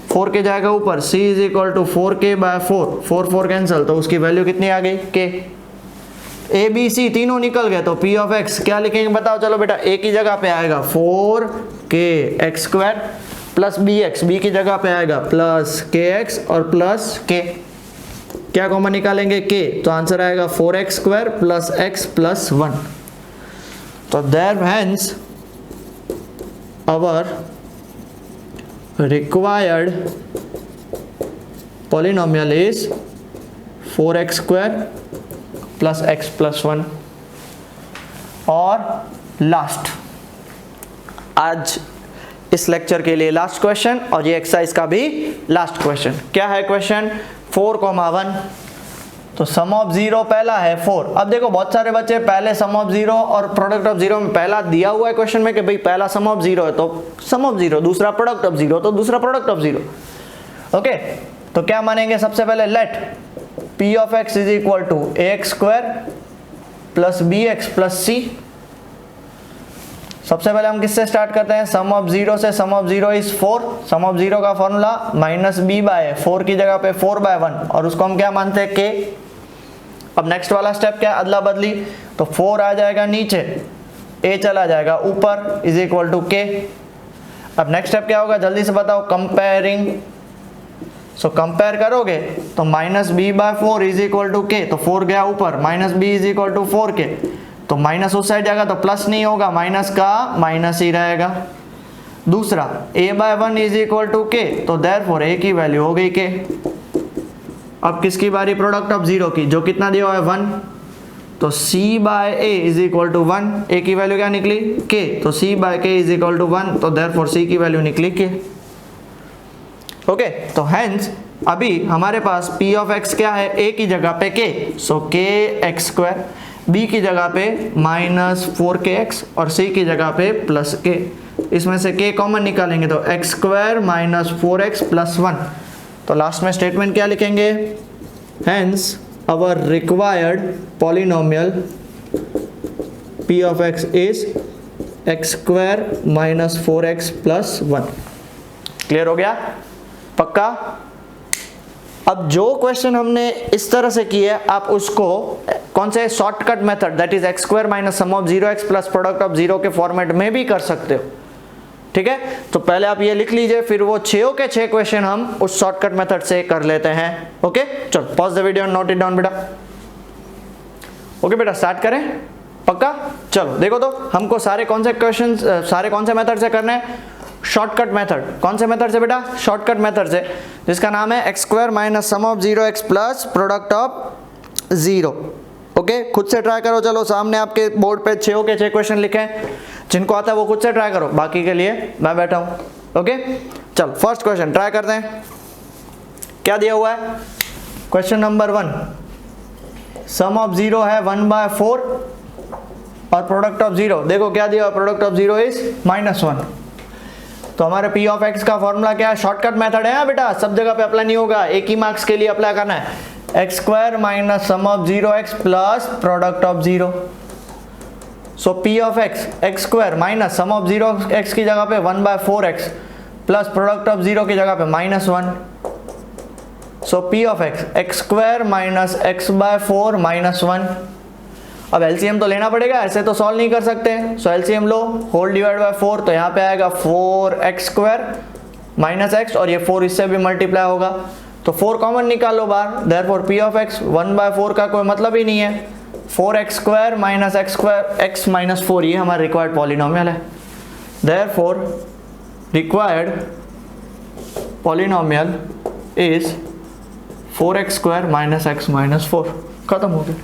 4k जाएगा ऊपर, c is equal to 4k by 4, 4 4 cancel, तो उसकी वैल्यू कितनी आ गई, k। ए बी सी तीनों निकल गए, तो पी ऑफ एक्स क्या लिखेंगे बताओ। चलो बेटा, ए की जगह पे आएगा 4k² plus b x, B की जगह पे आएगा प्लस kx और प्लस k, क्या कॉमन निकालेंगे k, तो आंसर आएगा 4x² प्लस x प्लस 1। तो there hence our required polynomial is 4x² plus x plus 1। और लास्ट, आज इस लेक्चर के लिए लास्ट क्वेश्चन, और ये एक्सरसाइज का भी लास्ट क्वेश्चन। क्या है क्वेश्चन? 4,1, तो सम ऑफ 0 पहला है 4। अब देखो बहुत सारे बच्चे पहले सम ऑफ 0 और प्रोडक्ट ऑफ 0 में पहला दिया हुआ है क्वेश्चन में कि भाई पहला सम ऑफ 0 है तो सम ऑफ 0, दूसरा प्रोडक्ट ऑफ 0 तो दूसरा प्रोडक्ट ऑफ 0। ओके, तो क्या मानेंगे? सबसे पहले let p of x is equal to ax² plus bx plus c। सबसे पहले हम किससे स्टार्ट करते हैं? सम ऑफ 0 से। सम ऑफ 0 इज 4, सम ऑफ 0 का फॉर्मूला माइनस b बाय 4 की जगह पे 4/1, और उसको हम क्या मानते हैं? k। अब नेक्स्ट वाला स्टेप क्या है? अदला बदली, तो 4 आ जाएगा नीचे, a चला जाएगा ऊपर, इज इक्वल टू k। अब नेक्स्ट स्टेप क्या होगा जल्दी से बताओ? कंपेयरिंग। सो कंपेयर करोगे तो minus b by 4 is equal to k, तो 4 गया ऊपर, minus b is equal to 4k, तो माइनस उस साइड जाएगा तो प्लस नहीं होगा, माइनस का माइनस ही रहेगा। दूसरा a by 1 is equal to k, तो देयरफॉर a की वैल्यू हो गई k। अब किसकी बारी? प्रोडक्ट ऑफ 0 की, जो कितना दिया हुआ है 1, तो c by a is equal to 1, a की वैल्यू क्या निकली? k, तो c by k is equal to 1, तो देयरफॉर c की वैल्यू निकली k। ओके, तो हेंस अभी हमारे पास p ऑफ x क्या है? a की जगह पे k, सो kx², b की जगह पे माइनस 4kx और c की जगह पे प्लस k। इसमें से k कॉमन निकालेंगे तो x² माइनस 4x प्लस 1। तो लास्ट में स्टेटमेंट क्या लिखेंगे? Hence our required polynomial p of x is x² minus 4x plus 1। Clear हो गया? पक्का? अब जो क्वेश्चन हमने इस तरह से किया आप उसको कौन से shortcut method, that is x² minus sum of 0x plus product of 0 के फॉर्मेट में भी कर सकते हो। ठीक है, तो पहले आप ये लिख लीजिए, फिर वो 6 के 6 क्वेश्चन हम उस शॉर्टकट मेथड से कर लेते हैं। ओके, चलो pause the video, note it down बेटा। ओके बेटा, स्टार्ट करें? पक्का? चलो देखो तो हमको सारे कौन से क्वेश्चन, सारे कौन से मेथड से करने हैं? Shortcut method. कौन से मेथड से बेटा? शॉर्टकट मेथड से, जिसका नाम है x² minus sum of 0x plus product of 0। Okay, खुद से ट्राई करो। चलो सामने आपके बोर्ड पे 6 के 6 क्वेश्चन लिखे हैं, जिनको आता है वो खुद से ट्राई करो, बाकी के लिए मैं बैठा हूँ। ओके, चलो फर्स्ट क्वेश्चन ट्राई करते हैं। क्या दिया हुआ है? क्वेश्चन नंबर 1, सम ऑफ 0 है 1/4 और प्रोडक्ट ऑफ 0, देखो क्या दिया? Product of 0 is -1। तो हमारे p ऑफ x का फॉर्मूला क्या है? शॉर्टकट मेथड है बेटा, सब जगह पे अप्लाई नहीं होगा, एक ही मार्क्स के लिए अप्लाई करना है। x² minus sum of 0x plus product of 0। So p of x x² minus sum of 0x की जगह पे 1/4x प्लस प्रोडक्ट ऑफ 0 की जगह पे -1। So p of x x² minus x/4 -1। अब एलसीएम तो लेना पड़ेगा, ऐसे तो सॉल्व नहीं कर सकते। सो एलसीएम लो, होल डिवाइड बाय 4, तो यहाँ पे आएगा 4x² माइनस x, और ये 4 इससे भी मल्टीप्लाई होगा, तो 4 कॉमन निकाल लो बाहर। देयरफॉर p ऑफ x 1/4 का कोई मतलब ही नहीं है। 4x² माइनस x माइनस 4, ये हमारा रिक्वायर्ड पॉलिनोमियल है। Therefore required polynomial is 4x² minus x minus 4। खत्म हो गया,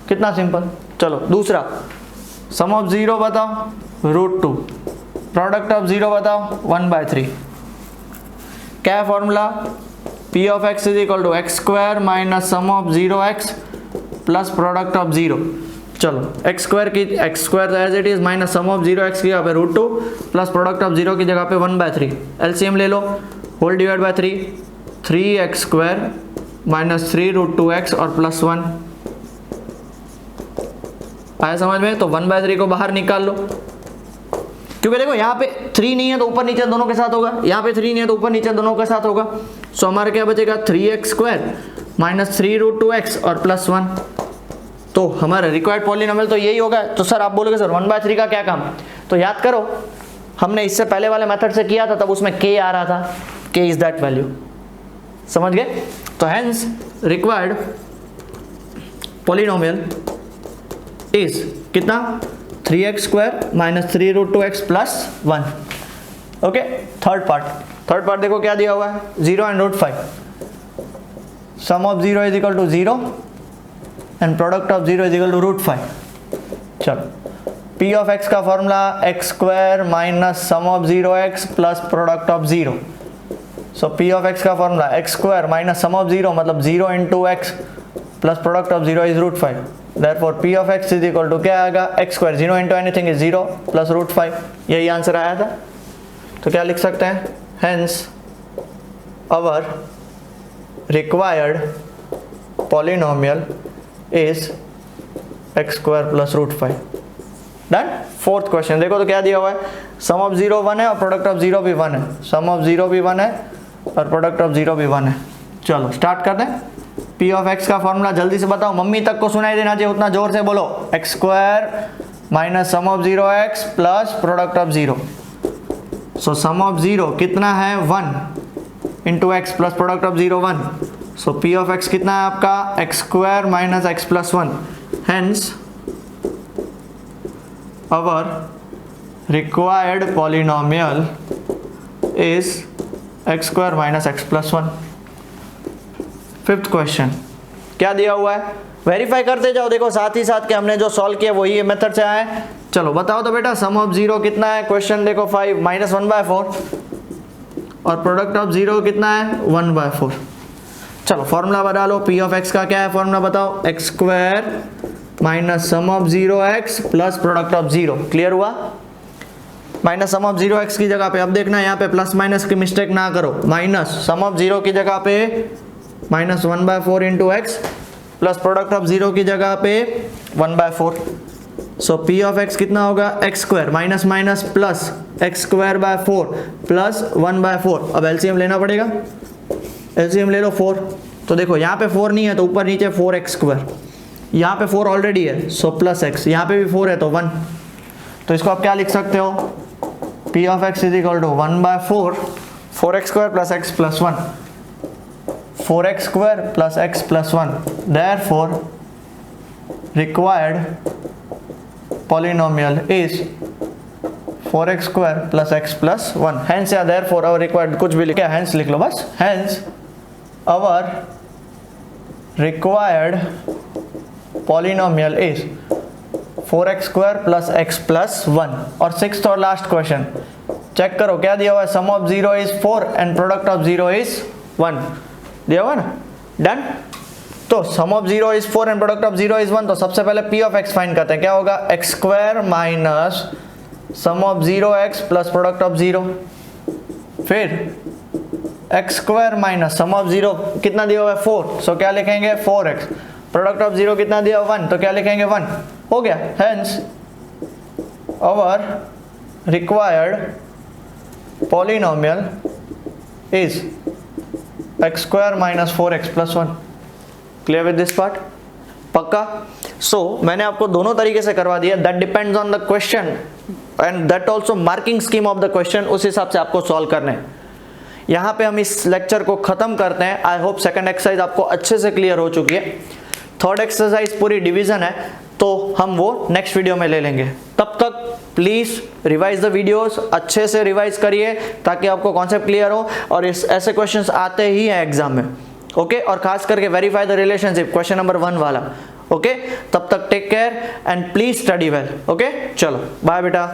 कितना सिंपल। चलो दूसरा, सम ऑफ 0 बताओ, √2, प्रोडक्ट ऑफ 0 बताओ 1/3। क्या है formula? p of x is equal to x² minus sum of 0x plus product of 0। चलो x² की x² as it is minus sum of 0x की जगह पे √2 प्लस प्रोडक्ट ऑफ 0 की जगह पे 1/3। एलसीएम ले लो, whole divide by 3, 3x² minus 3√2x और प्लस 1। आया समझ में? तो 1/3 को बाहर निकाल लो, क्योंकि देखो यहाँ पे 3 नहीं है तो ऊपर नीचे दोनों के साथ होगा, यहाँ पे 3 नहीं है तो ऊपर नीचे दोनों के साथ होगा। सो हमारा क्या बचेगा? 3x² माइनस 3√2x और प्लस 1। तो हमारा रिक्वायर्ड पॉलिनोमियल तो यही होगा। तो सर आप बोलोगे सर 1/3 का क्या काम, तो याद करो हमने इससे पहले वाले मेथड से किया था, तब उसमें k आ रहा था, k इज दैट वैल्यू, समझ गए। तो हेंस रिक्वायर्ड पॉलिनोमियल इज कितना 3x² minus 3√2x plus 1। Okay, third part देखो क्या दिया हुआ है 0 and √5, sum of 0 is equal to 0 and product of 0 is equal to √5। चलो p ऑफ x का formula x² minus sum of 0x plus product of 0। So p of x का formula x² minus sum of 0 मतलब 0 into x plus product of 0 is √5। Therefore p of x is equal to क्या आएगा x², 0 into anything is 0 plus √5, यही answer आया था। तो क्या लिख सकते हैं, hence our required polynomial is x² plus √5। Done. Fourth question देखो तो क्या दिया हुआ है, सम ऑफ 0 1 है और प्रोडक्ट ऑफ 0 भी 1 है, सम ऑफ 0 भी 1 है और प्रोडक्ट ऑफ 0 भी 1 है। चलो स्टार्ट करते हैं। p ऑफ x का फॉर्मूला जल्दी से बताओ, मम्मी तक को सुनाई देना चाहिए, उतना जोर से बोलो, x² minus sum of 0x plus product of 0। So sum of 0 कितना है 1 into x plus product of 0 1। So p of x कितना है आपका x² minus x plus 1। Hence our required polynomial is x² minus x plus 1। Fifth question क्या दिया हुआ है, verify करते जाओ, देखो साथ ही साथ कि हमने जो सॉल्व किया वही मेथड से आया है। चलो बताओ तो बेटा, सम ऑफ 0 कितना है, क्वेश्चन देखो 5 माइनस 1/4 और प्रोडक्ट ऑफ 0 कितना है 1/4। चलो फॉर्मूला बता लो, p ऑफ x का क्या है फॉर्मूला बताओ, x² minus sum of 0x plus product of 0। Clear हुआ, माइनस सम ऑफ 0x की जगह पे, अब देखना यहाँ पे प्लस माइनस की मिस्टेक ना करो, माइनस सम ऑफ 0 की जगह पे minus 1/4 into x plus product of 0 की जगह पे 1/4। सो p ऑफ x कितना होगा x² minus minus plus x²/4 plus 1/4। अब एलसीएम लेना पड़ेगा, एलसीएम ले लो 4। तो देखो यहाँ पे 4 नहीं है तो ऊपर नीचे 4x², यहाँ पे 4 ऑलरेडी है सो प्लस x, यहाँ पे भी 4 है तो 1। तो इसको आप क्या लिख सकते हो, p of x is equal to 1/4 4x² plus x plus 1, 4x² plus x plus 1। Therefore required polynomial is 4x² plus x plus 1। Hence या देयरफॉर आवर रिक्वायर्ड, कुछ भी लिखा हेंस लिख लो बस, hence our required polynomial is 4x² plus x plus 1। और sixth और last question check करो क्या दिया हुआ है, sum of 0 is 4 and product of 0 is 1 दिया हुआ ना। डन। तो sum of 0 is 4 and product of 0 is 1, तो सबसे पहले p ऑफ x फाइंड करते हैं, क्या होगा x² minus sum of 0x plus product of 0, फिर x² माइनस सम ऑफ 0 कितना दिया हुआ है 4, सो क्या लिखेंगे 4x, प्रोडक्ट ऑफ 0 कितना दिया 1 तो क्या लिखेंगे 1, हो गया। Hence our required polynomial is x² minus 4x plus 1। Clear with this part, पक्का। सो मैंने आपको दोनों तरीके से करवा दिया, that depends on the question and that also marking scheme of the question, उस हिसाब से आपको सॉल्व करना है। यहाँ पे हम इस लेक्चर को खत्म करते हैं। आई होप सेकंड एक्सरसाइज आपको अच्छे से क्लियर हो चुकी है। थर्ड एक्सरसाइज पूरी डिवीजन है तो हम वो नेक्स्ट वीडियो में ले लेंगे। तब तक प्लीज रिवाइज द वीडियोस, अच्छे से रिवाइज करिए ताकि आपको कॉन्सेप्ट क्लियर हो, और इस ऐसे क्वेश्चंस आते ही हैं एग्जाम में। ओके, और खास करके verify the relationship question number 1 वाला। ओके, तब तक take care and please study well. Okay, चलो बाय बेटा।